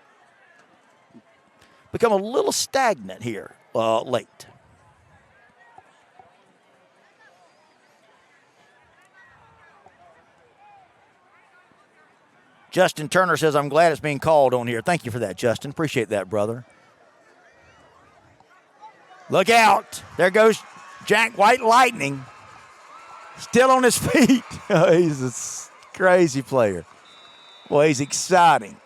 [SPEAKER 1] become a little stagnant here late. Justin Turner says, I'm glad it's being called on here. Thank you for that, Justin. Appreciate that, brother. Look out. There goes Jack White Lightning. Still on his feet. He's a crazy player. Boy, he's exciting.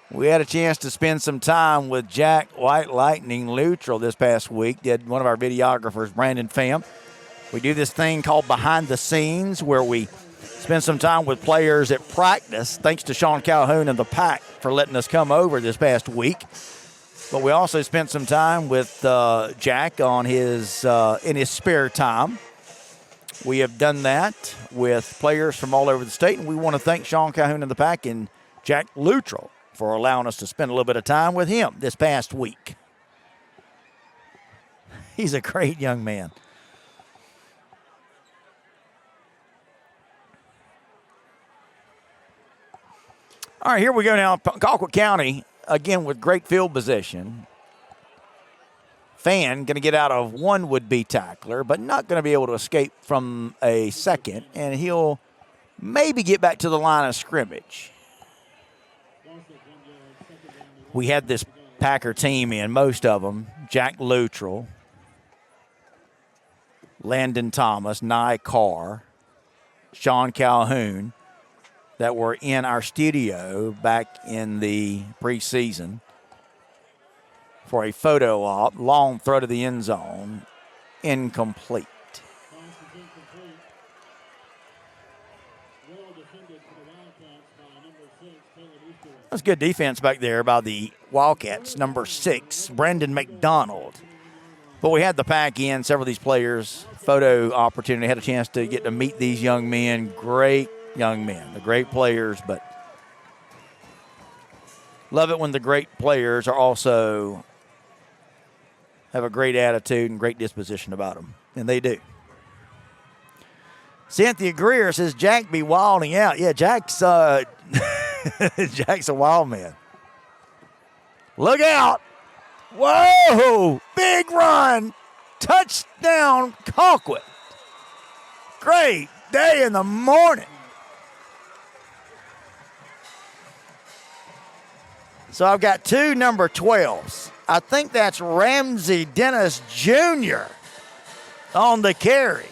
[SPEAKER 1] We had a chance to spend some time with Jack White Lightning Luttrell this past week. Did one of our videographers, Brandon Pham. We do this thing called Behind the Scenes where we spend some time with players at practice. Thanks to Sean Calhoun and the Pack for letting us come over this past week. But we also spent some time with Jack on his in his spare time. We have done that with players from all over the state, and we want to thank Sean Calhoun and the Pack and Jack Luttrell for allowing us to spend a little bit of time with him this past week. He's a great young man. All right, here we go now. Colquitt County, again, with great field position. Fan going to get out of one would-be tackler, but not going to be able to escape from a second, and he'll maybe get back to the line of scrimmage. We had this Packer team in, most of them, Jack Luttrell, Landon Thomas, Nye Carr, Sean Calhoun, that were in our studio back in the preseason for a photo op. Long throw to the end zone, incomplete. That's good defense back there by the Wildcats, number 6, Brendan McDonald. But we had the Pack in, several of these players, photo opportunity, had a chance to get to meet these young men. Great young men, the great players, but love it when the great players are also have a great attitude and great disposition about them, and they do. Cynthia Greer says Jack be wilding out. Yeah, Jack's Jack's a wild man. Look out. Whoa, big run. Touchdown, Colquitt. Great day in the morning. So I've got 2 number 12s. I think that's Ramsey Dennis Jr. on the carry.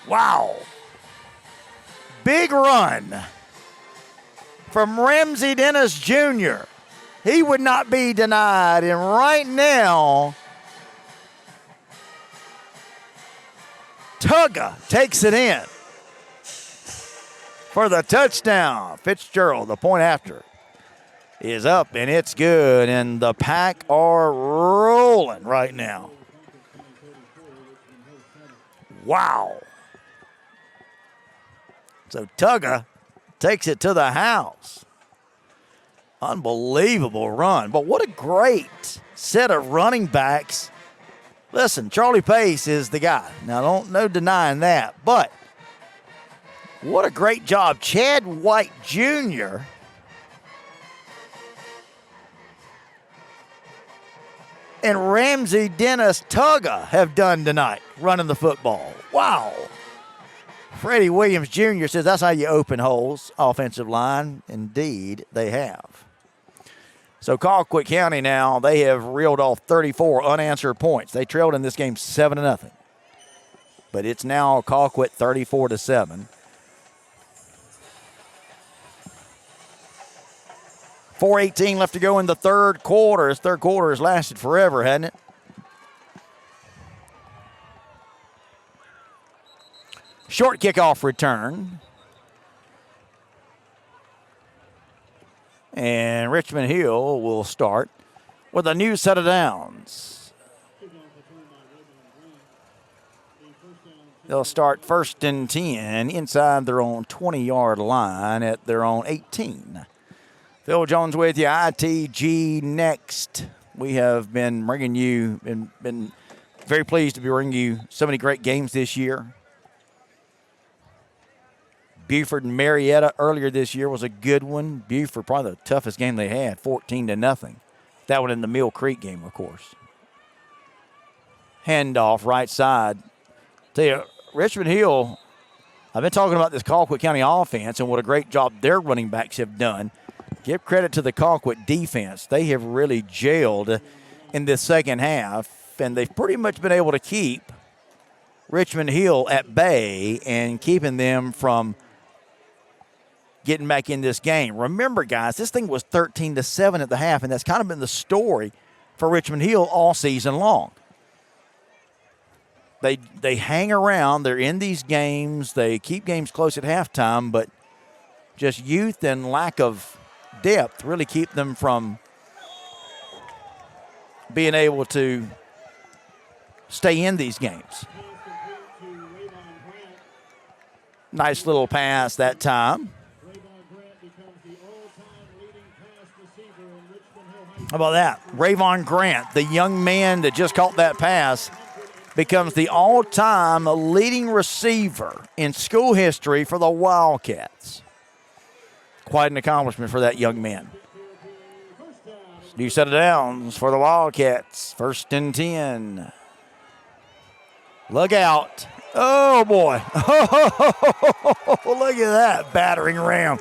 [SPEAKER 1] Wow. Big run from Ramsey Dennis Jr. He would not be denied. And right now, Tugga takes it in for the touchdown. Fitzgerald, the point after, is up, and it's good. And the Pack are rolling right now. Wow. So Tugga takes it to the house. Unbelievable run. But what a great set of running backs. Listen, Charlie Pace is the guy. Now, no denying that. But what a great job Chad White Jr. and Ramsey Dennis Tugga have done tonight running the football. Wow. Freddie Williams Jr. says that's how you open holes, offensive line. Indeed, they have. So Colquitt County now, they have reeled off 34 unanswered points. They trailed in this game 7-0. but it's now Colquitt 34-7. 4:18 left to go in the third quarter. This third quarter has lasted forever, hasn't it? Short kickoff return. And Richmond Hill will start with a new set of downs. They'll start 1st and 10 inside their own 20-yard line at their own 18. Phil Jones with you, ITG next. We have been bringing you, been very pleased to be bringing you so many great games this year. Buford and Marietta earlier this year was a good one. Buford, probably the toughest game they had, 14-0. That one in the Mill Creek game, of course. Handoff right side. Tell you, Richmond Hill, I've been talking about this Colquitt County offense and what a great job their running backs have done. Give credit to the Colquitt defense. They have really jailed in this second half, and they've pretty much been able to keep Richmond Hill at bay and keeping them from getting back in this game. Remember, guys, this thing was 13-7 at the half, and that's kind of been the story for Richmond Hill all season long. They hang around. They're in these games. They keep games close at halftime, but just youth and lack of depth really keep them from being able to stay in these games. Nice little pass that time. How about that? Rayvon Grant, the young man that just caught that pass, becomes the all-time leading receiver in school history for the Wildcats. Quite an accomplishment for that young man. New set of downs for the Wildcats. 1st and 10. Look out. Oh, boy. Look at that battering ram.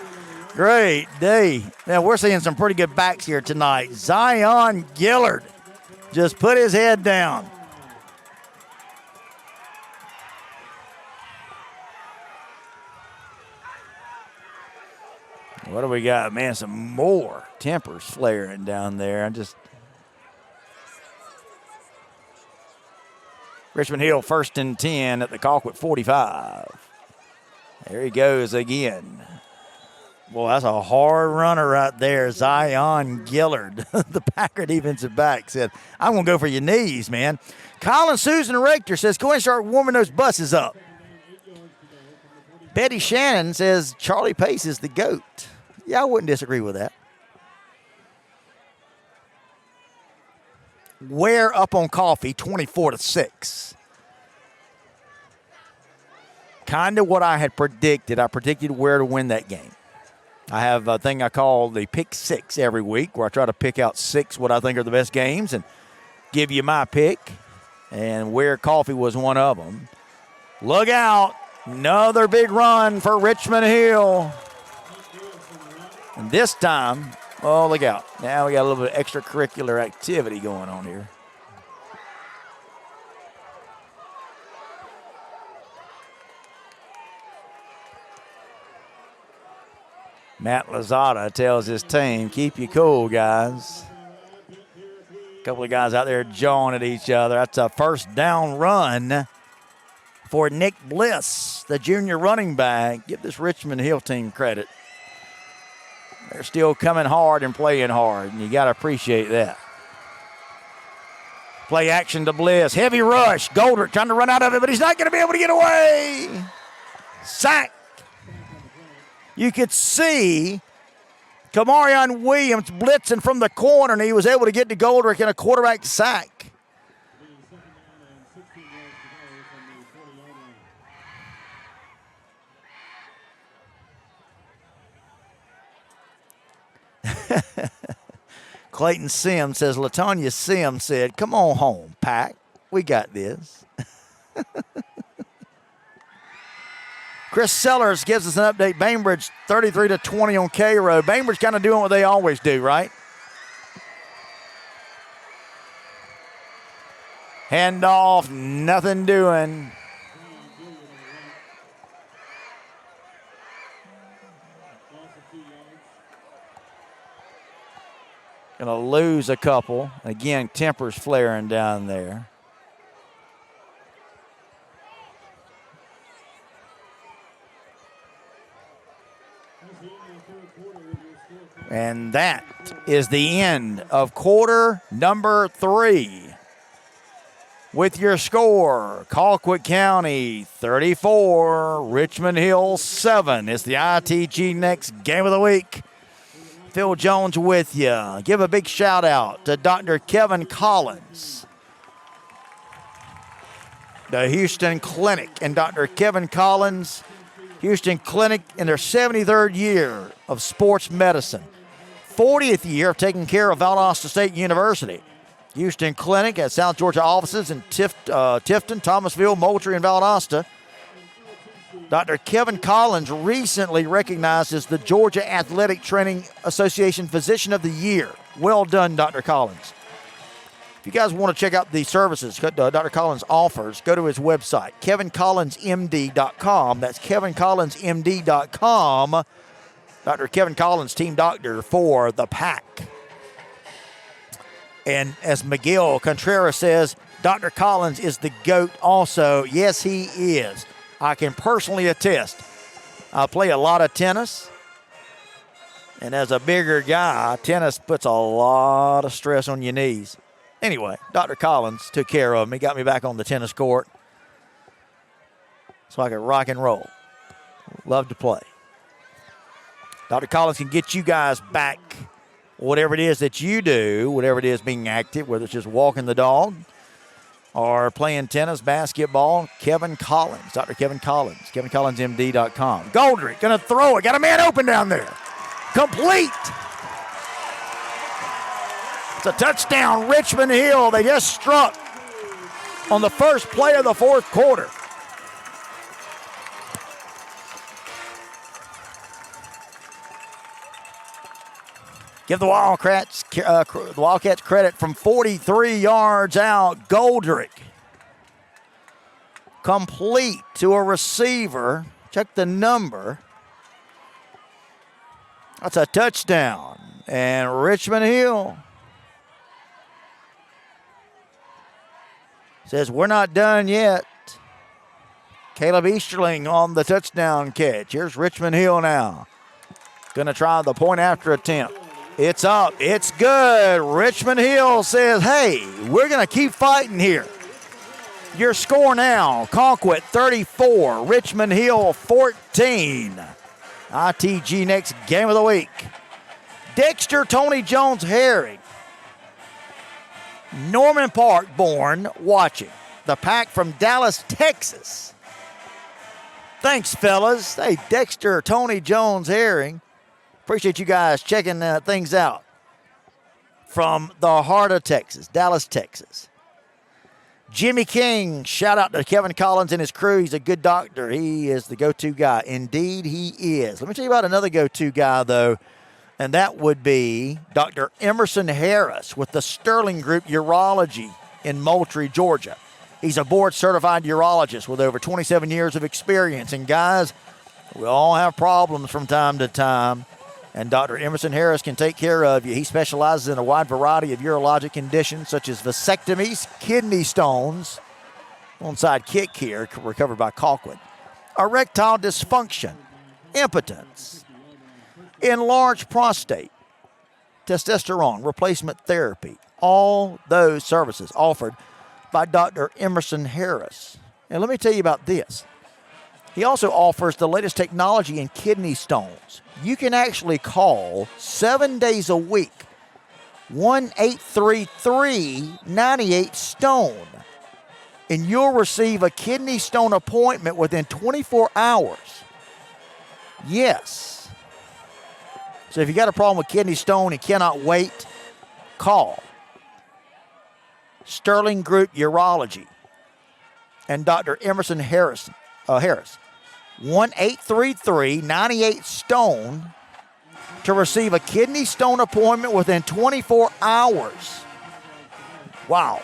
[SPEAKER 1] Great day. Now, we're seeing some pretty good backs here tonight. Zion Gillard just put his head down. What do we got? Man, some more tempers flaring down there. Richmond Hill 1st and 10 at the Colquitt 45. There he goes again. Boy, that's a hard runner right there, Zion Gillard. The Packer defensive back said, I'm going to go for your knees, man. Colin Susan Rector says, go ahead and start warming those buses up. Betty Shannon says, Charlie Pace is the GOAT. Yeah, I wouldn't disagree with that. Ware up on Coffee, 24-6. Kind of what I had predicted. I predicted Ware to win that game. I have a thing I call the Pick Six every week, where I try to pick out 6 what I think are the best games and give you my pick. And Ware Coffee was one of them. Look out. Another big run for Richmond Hill. And this time, oh, look out. Now we got a little bit of extracurricular activity going on here. Matt Lozada tells his team, keep you cool, guys. A couple of guys out there jawing at each other. That's a first down run for Nick Bliss, the junior running back. Give this Richmond Hill team credit. They're still coming hard and playing hard, and you got to appreciate that. Play action to Bliss. Heavy rush. Goldrick trying to run out of it, but he's not going to be able to get away. Sack. You could see Kamarion Williams blitzing from the corner, and he was able to get to Goldrick in a quarterback sack. Clayton Sims says, LaTanya Sims said, come on home, Pack. We got this. Chris Sellers gives us an update. Bainbridge 33-20 on K Road. Bainbridge kind of doing what they always do, right? Handoff, nothing doing. Going to lose a couple. Again, tempers flaring down there. And that is the end of quarter number 3. With your score, Colquitt County 34, Richmond Hill 7. It's the ITG Next Game of the Week. Phil Jones with you. Give a big shout out to Dr. Kevin Collins, the Houston Clinic, and Dr. Kevin Collins, Houston Clinic in their 73rd year of sports medicine, 40th year of taking care of Valdosta State University. Houston Clinic at South Georgia offices in Tifton, Thomasville, Moultrie, and Valdosta. Dr. Kevin Collins recently recognized as the Georgia Athletic Training Association Physician of the Year. Well done, Dr. Collins. If you guys want to check out the services Dr. Collins offers, go to his website, kevincollinsmd.com. That's kevincollinsmd.com. Dr. Kevin Collins, team doctor for the Pack. And as Miguel Contreras says, Dr. Collins is the GOAT also. Yes, he is. I can personally attest. I play a lot of tennis. And as a bigger guy, tennis puts a lot of stress on your knees. Anyway, Dr. Collins took care of me, got me back on the tennis court so I could rock and roll. Love to play. Dr. Collins can get you guys back, whatever it is that you do, whatever it is being active, whether it's just walking the dog or playing tennis, basketball. Kevin Collins, Dr. Kevin Collins, KevinCollinsMD.com. Goldrick going to throw it. Got a man open down there. Complete. It's a touchdown, Richmond Hill. They just struck on the first play of the fourth quarter. Give the Wildcats credit from 43 yards out. Goldrick. Complete to a receiver. Check the number. That's a touchdown. And Richmond Hill says, we're not done yet. Caleb Easterling on the touchdown catch. Here's Richmond Hill now. Going to try the point after attempt. It's up. It's good. Richmond Hill says, hey, we're going to keep fighting here. Your score now, Colquitt 34, Richmond Hill 14. ITG Next Game of the Week. Dexter Tony Jones Herring. Norman Park born watching. The Pack from Dallas, Texas. Thanks, fellas. Hey, Dexter Tony Jones Herring. Appreciate you guys checking things out from the heart of Texas, Dallas, Texas. Jimmy King, shout out to Kevin Collins and his crew. He's a good doctor. He is the go-to guy. Indeed, he is. Let me tell you about another go-to guy, though, and that would be Dr. Emerson Harris with the Sterling Group Urology in Moultrie, Georgia. He's a board-certified urologist with over 27 years of experience. And, guys, we all have problems from time to time. And Dr. Emerson Harris can take care of you. He specializes in a wide variety of urologic conditions such as vasectomies, kidney stones, onside kick here, recovered by Colquitt, erectile dysfunction, impotence, enlarged prostate, testosterone replacement therapy. All those services offered by Dr. Emerson Harris. And let me tell you about this. He also offers the latest technology in kidney stones. You can actually call 7 days a week, 1-833-98-STONE, and you'll receive a kidney stone appointment within 24 hours. Yes. So if you got a problem with kidney stone and cannot wait, call Sterling Group Urology and Dr. Emerson Harris. 1-833-98-STONE to receive a kidney stone appointment within 24 hours. Wow.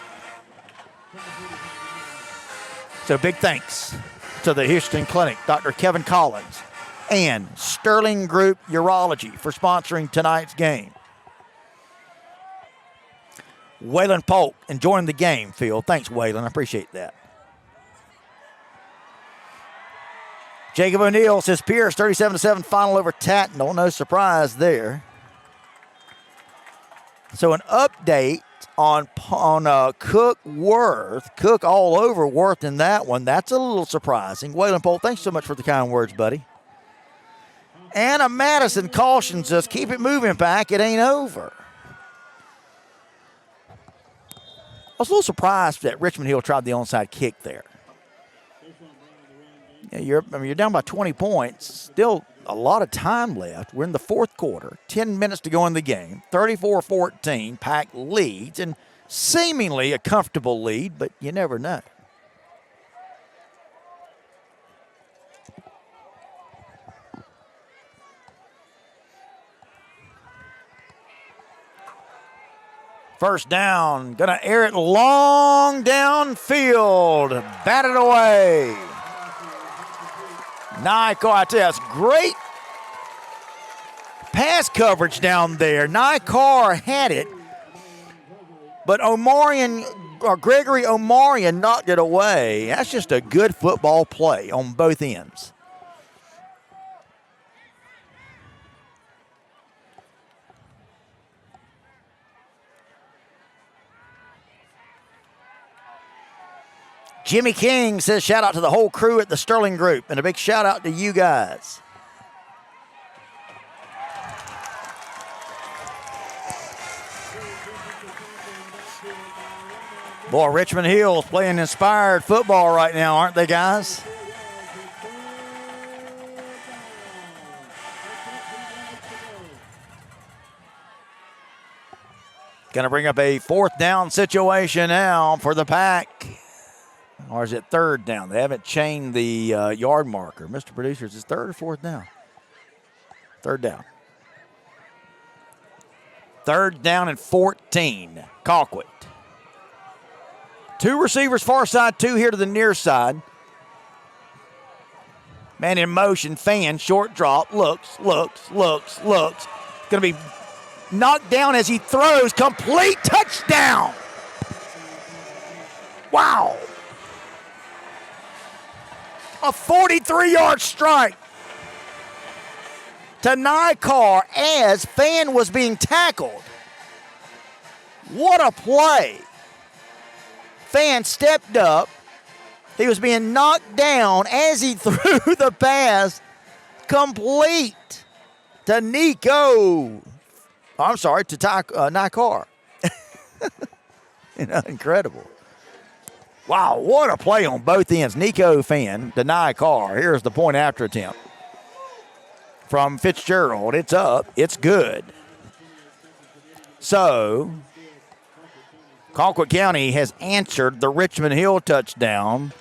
[SPEAKER 1] So big thanks to the Houston Clinic, Dr. Kevin Collins, and Sterling Group Urology for sponsoring tonight's game. Waylon Polk enjoying the game, Phil. Thanks, Waylon. I appreciate that. Jacob O'Neal says Pierce 37-7 final over Tatnall. No surprise there. So an update on Cook Worth. Cook all over Worth in that one. That's a little surprising. Waylon Polk, thanks so much for the kind words, buddy. Anna Madison cautions us, keep it moving, Pack. It ain't over. I was a little surprised that Richmond Hill tried the onside kick there. Yeah, you're down by 20 points. Still a lot of time left. We're in the fourth quarter. 10 minutes to go in the game. 34-14. Pack leads, and seemingly a comfortable lead, but you never know. First down, gonna air it long downfield. Bat it away. Nycar, I tell you, that's great pass coverage down there. Nycar had it, but Gregory Omarion knocked it away. That's just a good football play on both ends. Jimmy King says shout out to the whole crew at the Sterling Group, and a big shout out to you guys. Boy, Richmond Hill's playing inspired football right now, aren't they, guys? Going to bring up a fourth down situation now for the Pack. Or is it third down? They haven't changed the yard marker. Mr. Producer, is it third or fourth down? Third down. Third down and 14. Colquitt. Two receivers far side, two here to the near side. Man in motion, Fan, short drop, looks. Going to be knocked down as he throws. Complete touchdown. Wow. A 43-yard strike to Nycar as Fan was being tackled. What a play. Fan stepped up. He was being knocked down as he threw the pass complete to Nycar. Incredible. Wow, what a play on both ends. Nico Fan to Nycar. Here's the point after attempt from Fitzgerald. It's up. It's good. So, Colquitt County has answered the Richmond Hill touchdown.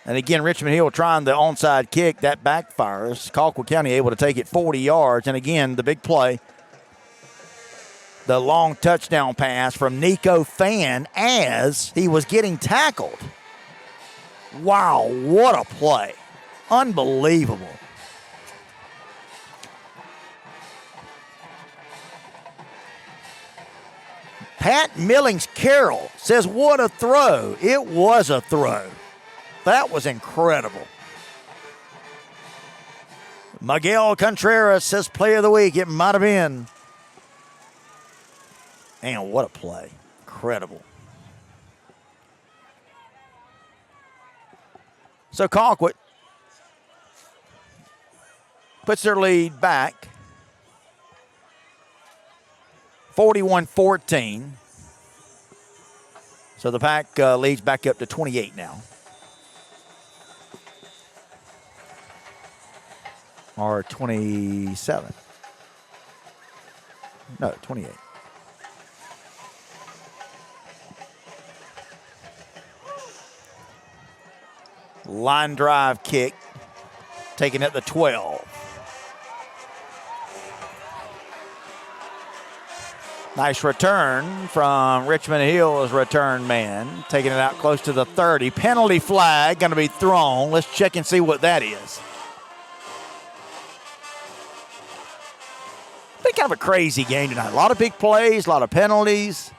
[SPEAKER 1] And again, Richmond Hill trying the onside kick. That backfires. Colquitt County able to take it 40 yards. And again, the big play. The long touchdown pass from Nico Fan as he was getting tackled. Wow, what a play. Unbelievable. Pat Millings-Carroll says, what a throw. It was a throw. That was incredible. Miguel Contreras says, play of the week. It might have been. Man, what a play. Incredible. So Colquitt puts their lead back 41-14. So the Pack leads back up to 28 now. Or 27. No, 28. Line drive kick, taken at the 12. Nice return from Richmond Hill's return man, taking it out close to the 30. Penalty flag going to be thrown. Let's check and see what that is. Been kind of a crazy game tonight. A lot of big plays, a lot of penalties.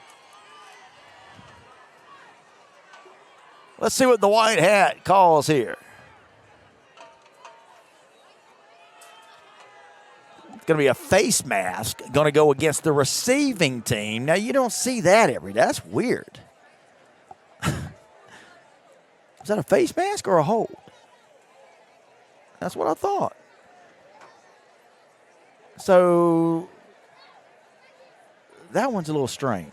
[SPEAKER 1] Let's see what the white hat calls here. It's going to be a face mask going to go against the receiving team. Now, you don't see that every day. That's weird. Is that a face mask or a hold? That's what I thought. So that one's a little strange.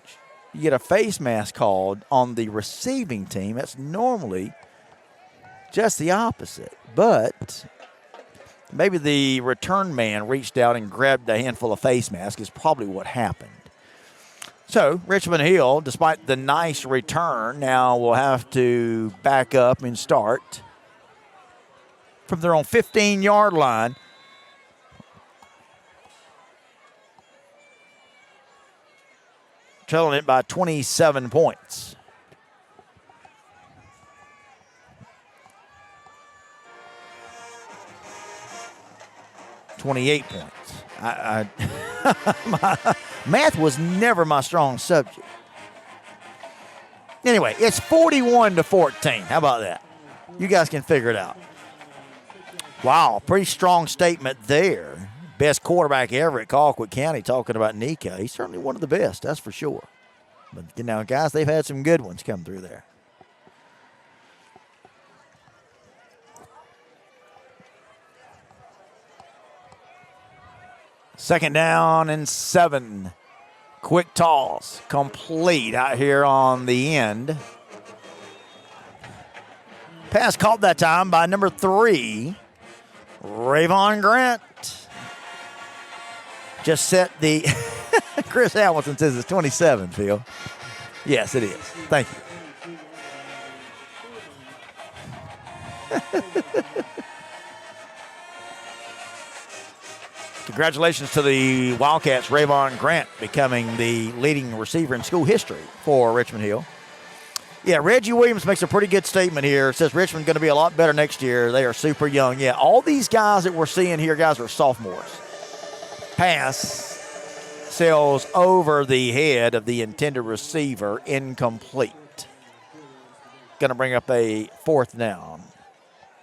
[SPEAKER 1] You get a face mask called on the receiving team. That's normally just the opposite. But maybe the return man reached out and grabbed a handful of face masks is probably what happened. So Richmond Hill, despite the nice return, now will have to back up and start from their own 15-yard line. Trailing it by 27 points. $28 points. Math was never my strong subject. Anyway, it's 41-14. How about that? You guys can figure it out. Wow, pretty strong statement there. Best quarterback ever at Colquitt County, talking about Nico. He's certainly one of the best, that's for sure. But, you know, guys, they've had some good ones come through there. Second down and 7. Quick toss, complete out here on the end. Pass caught that time by number 3, Rayvon Grant. Just set the Chris Hamilton says it's 27, Phil. Yes, it is. Thank you. Congratulations to the Wildcats, Rayvon Grant becoming the leading receiver in school history for Richmond Hill. Yeah, Reggie Williams makes a pretty good statement here. It says Richmond's going to be a lot better next year. They are super young. Yeah, all these guys that we're seeing here, guys, are sophomores. Pass sails over the head of the intended receiver, incomplete. Going to bring up a 4th down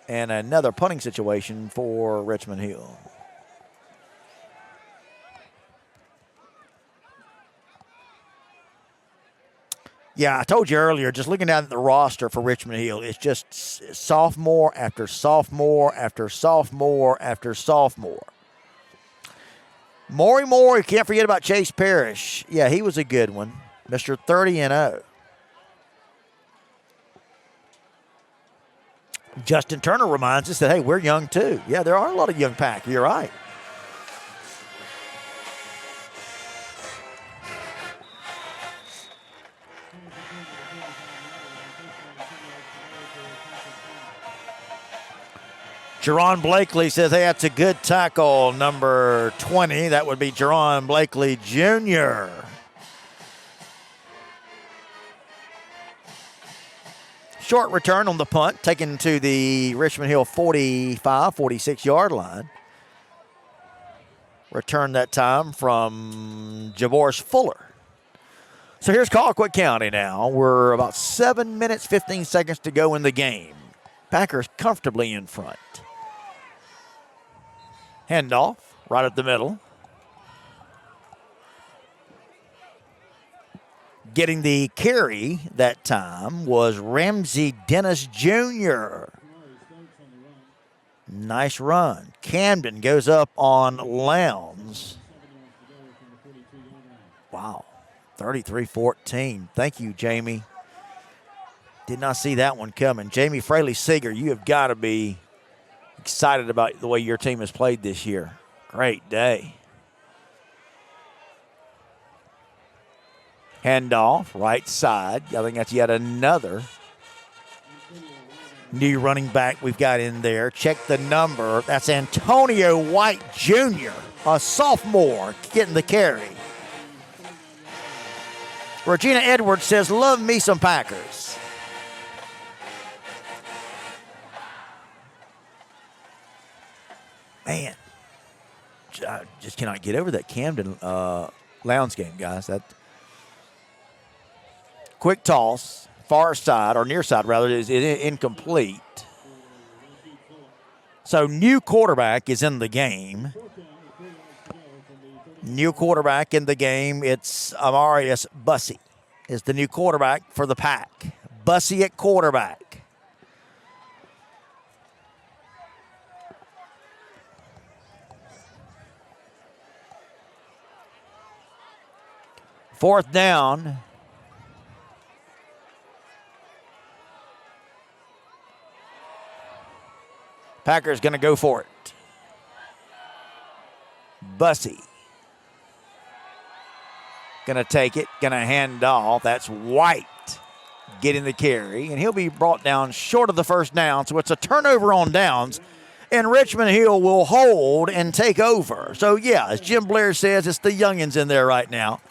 [SPEAKER 1] and another punting situation for Richmond Hill. Yeah, I told you earlier, just looking down at the roster for Richmond Hill, it's just sophomore after sophomore after sophomore after sophomore. Maury, can't forget about Chase Parrish. Yeah, he was a good one. Mr. 30-0. Justin Turner reminds us that, hey, we're young too. Yeah, there are a lot of young Packers. You're right. Jerron Blakely says, hey, that's a good tackle, number 20. That would be Jerron Blakely Jr. Short return on the punt, taken to the Richmond Hill 45, 46-yard line. Return that time from Javorsh Fuller. So here's Colquitt County now. We're about 7 minutes, 15 seconds to go in the game. Packers comfortably in front. Handoff right up the middle. Getting the carry that time was Ramsey Dennis Jr. Nice run. Camden goes up on Lowndes. Wow, 33-14. Thank you, Jamie. Did not see that one coming. Jamie Fraley-Seeger, you have got to be excited about the way your team has played this year. Great day. Handoff, right side. I think that's yet another new running back we've got in there. Check the number. That's Antonio White Jr., a sophomore, getting the carry. Regina Edwards says, love me some Packers. Man, I just cannot get over that Camden Lowndes game, guys. That quick toss, far side, or near side rather, is incomplete. So new quarterback is in the game. New quarterback in the game. It's Amarius Bussey is the new quarterback for the Pack. Bussey at quarterback. Fourth down. Packers going to go for it. Bussey going to take it, going to hand off. That's White getting the carry, and he'll be brought down short of the first down, so it's a turnover on downs, and Richmond Hill will hold and take over. So, yeah, as Jim Blair says, it's the youngins in there right now.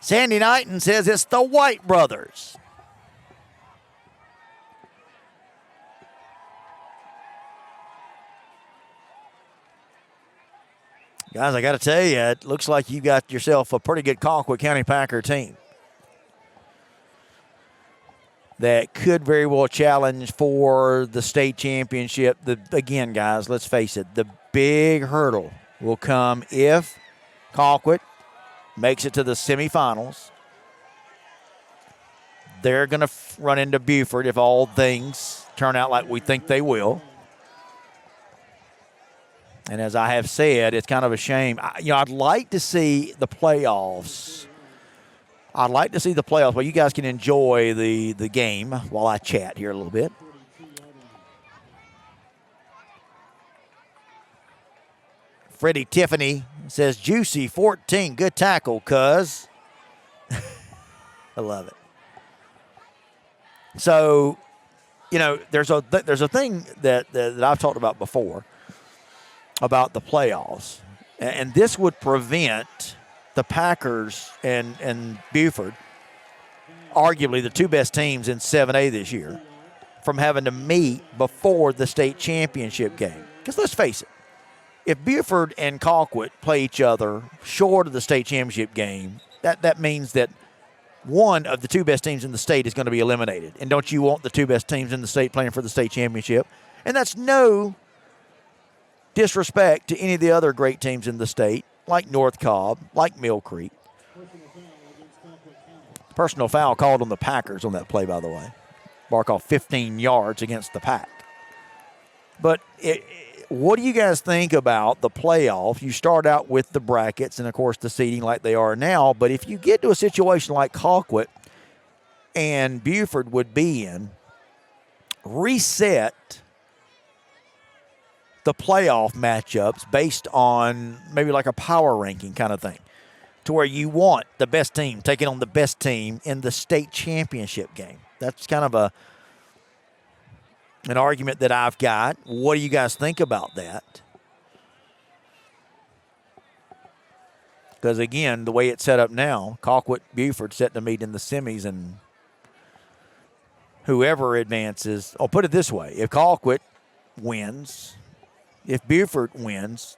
[SPEAKER 1] Sandy Knighton says it's the White brothers. Guys, I got to tell you, it looks like you got yourself a pretty good Colquitt County Packer team that could very well challenge for the state championship. Again, guys, let's face it, the big hurdle will come if Colquitt makes it to the semifinals. They're going to run into Buford if all things turn out like we think they will. And as I have said, it's kind of a shame. I'd like to see the playoffs. Well, you guys can enjoy the game while I chat here a little bit. Freddie Tiffany says, Juicy 14, good tackle, cuz. I love it. So, there's a thing that I've talked about before about the playoffs, and this would prevent the Packers and Buford, arguably the two best teams in 7A this year, from having to meet before the state championship game. Because let's face it, if Buford and Colquitt play each other short of the state championship game, that means that one of the two best teams in the state is going to be eliminated. And don't you want the two best teams in the state playing for the state championship? And that's no disrespect to any of the other great teams in the state, like North Cobb, like Mill Creek. Personal foul called on the Packers on that play, by the way. Barkoff 15 yards against the Pack. But what do you guys think about the playoff? You start out with the brackets and, of course, the seeding like they are now. But if you get to a situation like Colquitt and Buford would be in, reset the playoff matchups based on maybe like a power ranking kind of thing, to where you want the best team taking on the best team in the state championship game. That's kind of an argument that I've got. What do you guys think about that? Because, again, the way it's set up now, Colquitt, Buford set to meet in the semis, and whoever advances, I'll put it this way, if Colquitt wins, if Buford wins,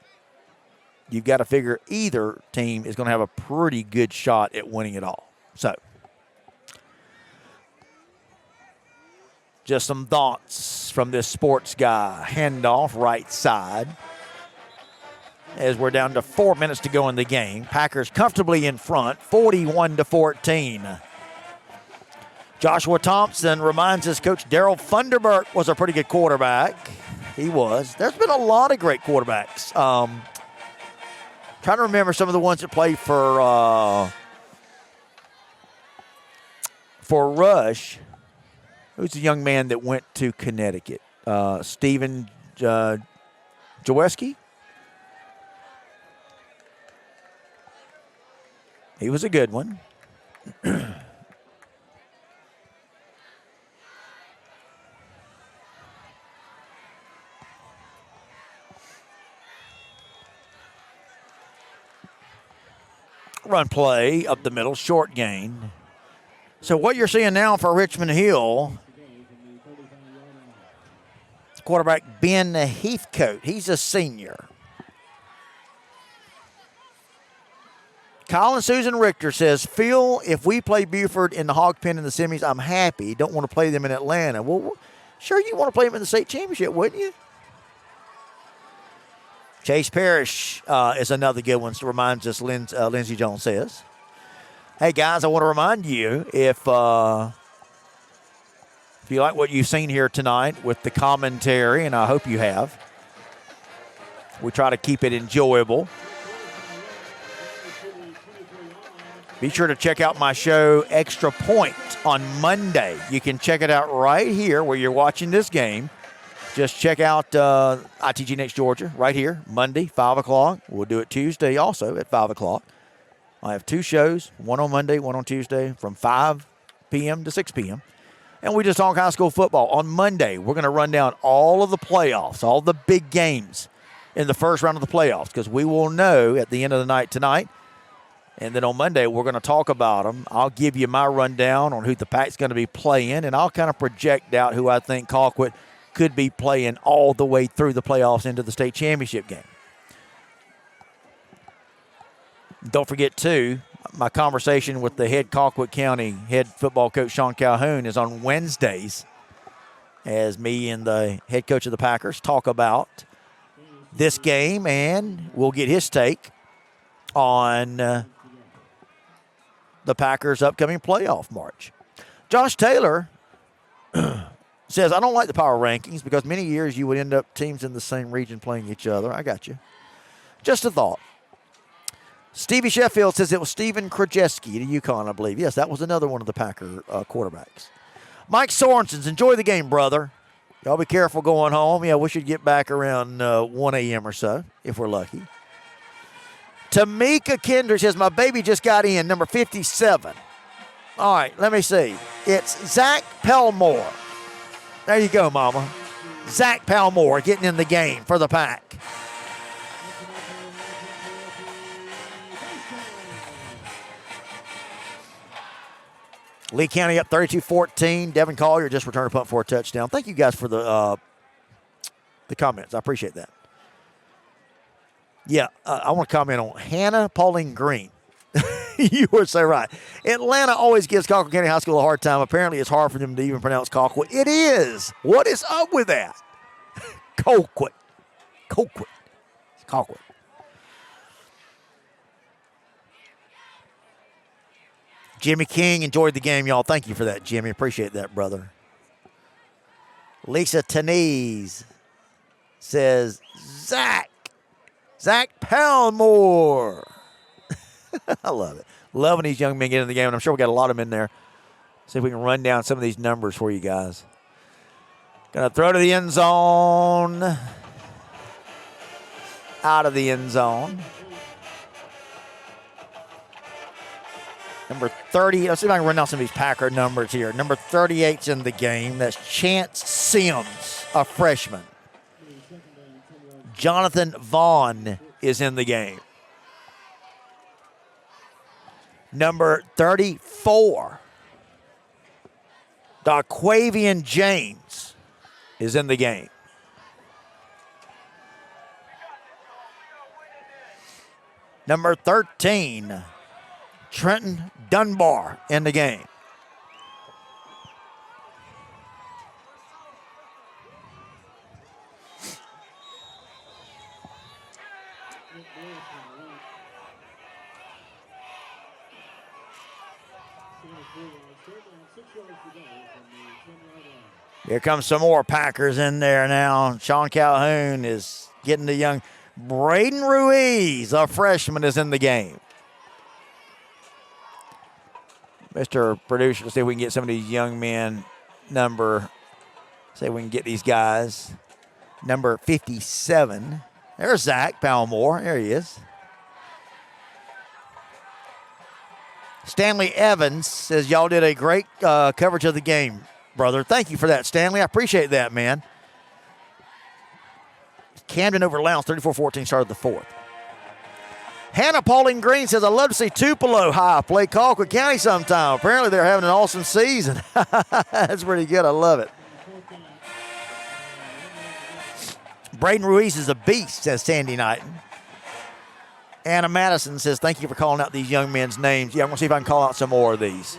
[SPEAKER 1] you've got to figure either team is going to have a pretty good shot at winning it all. So, just some thoughts from this sports guy. Handoff right side as we're down to 4 minutes to go in the game. Packers comfortably in front, 41-14. Joshua Thompson reminds us Coach Daryl Funderburk was a pretty good quarterback. He was. There's been a lot of great quarterbacks. Trying to remember some of the ones that played for Rush. Who's the young man that went to Connecticut? Stephen Jaweski? He was a good one. Run play up the middle, short gain. So what you're seeing now for Richmond Hill, quarterback Ben Heathcote, he's a senior. Colin Susan Richter says, Phil, if we play Buford in the Hog Pen in the semis, I'm happy. Don't want to play them in Atlanta. Well, sure you want to play them in the state championship, wouldn't you? Chase Parrish is another good one, reminds us, Lindsey Jones says. Hey, guys, I want to remind you, if you like what you've seen here tonight with the commentary, and I hope you have, we try to keep it enjoyable. Be sure to check out my show, Extra Point, on Monday. You can check it out right here where you're watching this game. Just check out ITG Next Georgia right here, Monday, 5 o'clock. We'll do it Tuesday also at 5 o'clock. I have 2 shows, one on Monday, one on Tuesday, from 5 p.m. to 6 p.m. And we just talk high school football. On Monday, we're going to run down all of the playoffs, all the big games in the first round of the playoffs, because we will know at the end of the night tonight. And then on Monday, we're going to talk about them. I'll give you my rundown on who the Pack's going to be playing, and I'll kind of project out who I think Colquitt could be playing all the way through the playoffs into the state championship game. Don't forget, too, my conversation with the head Colquitt County head football coach, Sean Calhoun, is on Wednesdays, as me and the head coach of the Packers talk about this game, and we'll get his take on the Packers' upcoming playoff march. Josh Taylor says, I don't like the power rankings because many years you would end up teams in the same region playing each other. I got you. Just a thought. Stevie Sheffield says it was Stephen Krajewski to UConn, I believe. Yes, that was another one of the Packer quarterbacks. Mike Sorensen's, enjoy the game, brother. Y'all be careful going home. Yeah, we should get back around 1 a.m. or so, if we're lucky. Tamika Kinder says, my baby just got in, number 57. All right, let me see. It's Zach Pelmore. There you go, Mama. Zach Pelmore getting in the game for the Pack. Lee County up 32-14. Devin Collier just returned a punt for a touchdown. Thank you guys for the comments. I appreciate that. Yeah, I want to comment on Hannah Pauline Green. You were so right. Atlanta always gives Colquitt County High School a hard time. Apparently, it's hard for them to even pronounce Colquitt. It is. What is up with that? Colquitt. Colquitt. It's Colquitt. Jimmy King enjoyed the game, y'all. Thank you for that, Jimmy. Appreciate that, brother. Lisa Tanese says, Zach Palmore. I love it. Loving these young men getting in the game, and I'm sure we got a lot of them in there. See if we can run down some of these numbers for you guys. Gonna throw to the end zone. Out of the end zone. Number 30, let's see if I can run down some of these Packer numbers here. Number 38's in the game. That's Chance Sims, a freshman. Jonathan Vaughn is in the game. Number 34, Darquavian James is in the game. Number 13, Trenton Dunbar in the game. Here comes some more Packers in there now. Sean Calhoun is getting the young Braden Ruiz, a freshman, is in the game. Mr. Producer, let's see if we can get some of these young men see if we can get these guys. Number 57. There's Zach Palmore. There he is. Stanley Evans says, y'all did a great coverage of the game, brother. Thank you for that, Stanley. I appreciate that, man. Camden over Lowndes, 34-14, started the fourth. Hannah Pauline Green says, I'd love to see Tupelo High play Colquitt County sometime. Apparently they're having an awesome season. That's pretty good. I love it. Braden Ruiz is a beast, says Sandy Knighton. Anna Madison says, thank you for calling out these young men's names. Yeah, I'm going to see if I can call out some more of these.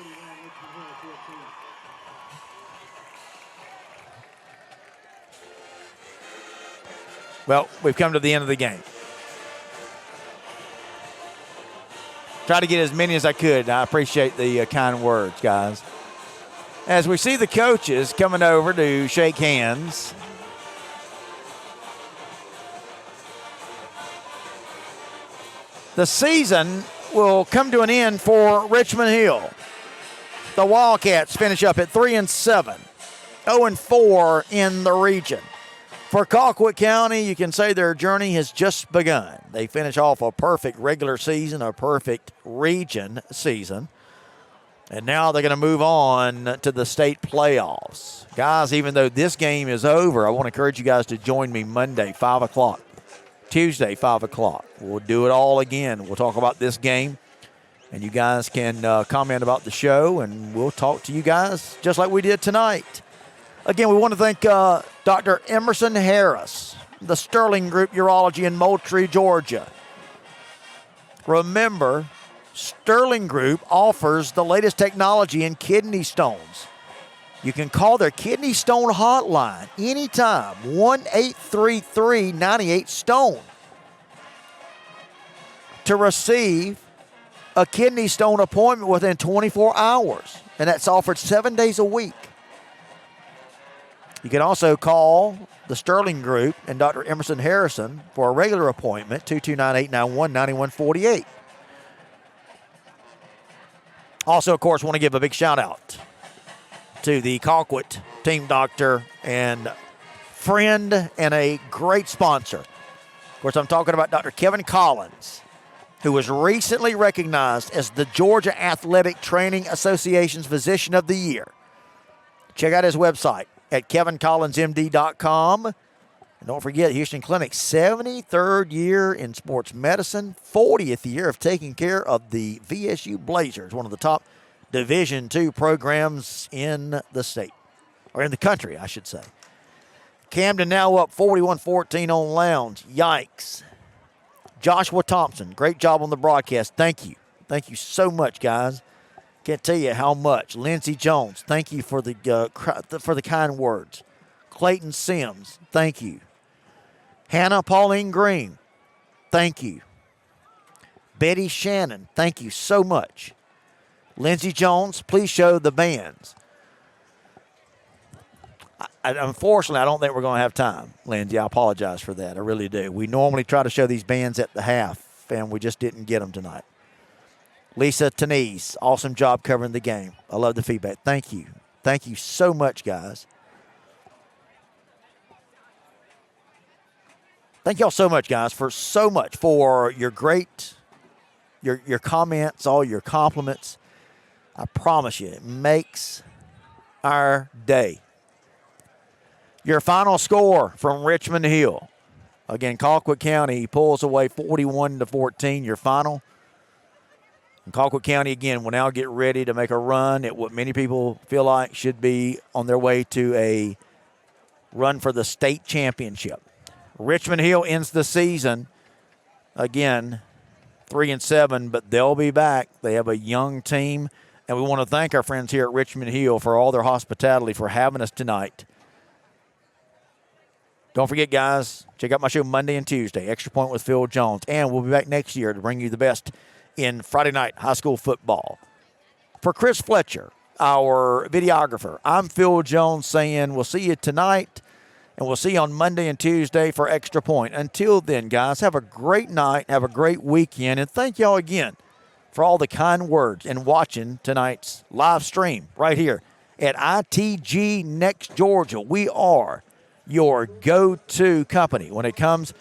[SPEAKER 1] Well, we've come to the end of the game. Try to get as many as I could. I appreciate the kind words, guys. As we see the coaches coming over to shake hands. The season will come to an end for Richmond Hill. The Wildcats finish up at 3-7, 0-4 in the region. For Colquitt County, you can say their journey has just begun. They finish off a perfect regular season, a perfect region season. And now they're going to move on to the state playoffs. Guys, even though this game is over, I want to encourage you guys to join me Monday, 5 o'clock. Tuesday, 5 o'clock. We'll do it all again. We'll talk about this game. And you guys can comment about the show, and we'll talk to you guys just like we did tonight. Again, we want to thank Dr. Emerson Harris, the Sterling Group Urology in Moultrie, Georgia. Remember, Sterling Group offers the latest technology in kidney stones. You can call their kidney stone hotline anytime, 1-833-98-STONE, to receive a kidney stone appointment within 24 hours, and that's offered 7 days a week. You can also call the Sterling Group and Dr. Emerson Harrison for a regular appointment, 229-891-9148. Also, of course, want to give a big shout-out to the Colquitt team doctor and friend and a great sponsor. Of course, I'm talking about Dr. Kevin Collins, who was recently recognized as the Georgia Athletic Training Association's Physician of the Year. Check out his website at kevincollinsmd.com. And don't forget, Houston Clinic, 73rd year in sports medicine, 40th year of taking care of the VSU Blazers, one of the top Division II programs in the state, or in the country, I should say. Camden now up 41-14 on Lowndes. Yikes. Joshua Thompson, great job on the broadcast. Thank you. Thank you so much, guys. Can't tell you how much. Lindsey Jones, thank you for the kind words. Clayton Sims, thank you. Hannah Pauline Green, thank you. Betty Shannon, thank you so much. Lindsey Jones, please show the bands. Unfortunately, I don't think we're going to have time, Lindsey. I apologize for that. I really do. We normally try to show these bands at the half, and we just didn't get them tonight. Lisa Tanese, awesome job covering the game. I love the feedback. Thank you. Thank you so much, guys. Thank y'all so much, guys, for your great, your comments, all your compliments. I promise you, it makes our day. Your final score from Richmond Hill. Again, Colquitt County pulls away 41-14, your final. And Colquitt County, again, will now get ready to make a run at what many people feel like should be on their way to a run for the state championship. Richmond Hill ends the season, again, 3-7, but they'll be back. They have a young team, and we want to thank our friends here at Richmond Hill for all their hospitality, for having us tonight. Don't forget, guys, check out my show Monday and Tuesday, Extra Point with Phil Jones, and we'll be back next year to bring you the best in Friday night high school football. For Chris Fletcher, our videographer, I'm Phil Jones saying we'll see you tonight, and we'll see you on Monday and Tuesday for Extra Point. Until then, guys, have a great night, have a great weekend, and thank y'all again for all the kind words and watching tonight's live stream right here at ITG Next Georgia. We are your go-to company when it comes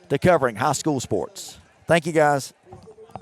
[SPEAKER 1] to covering high school sports. Thank you, guys.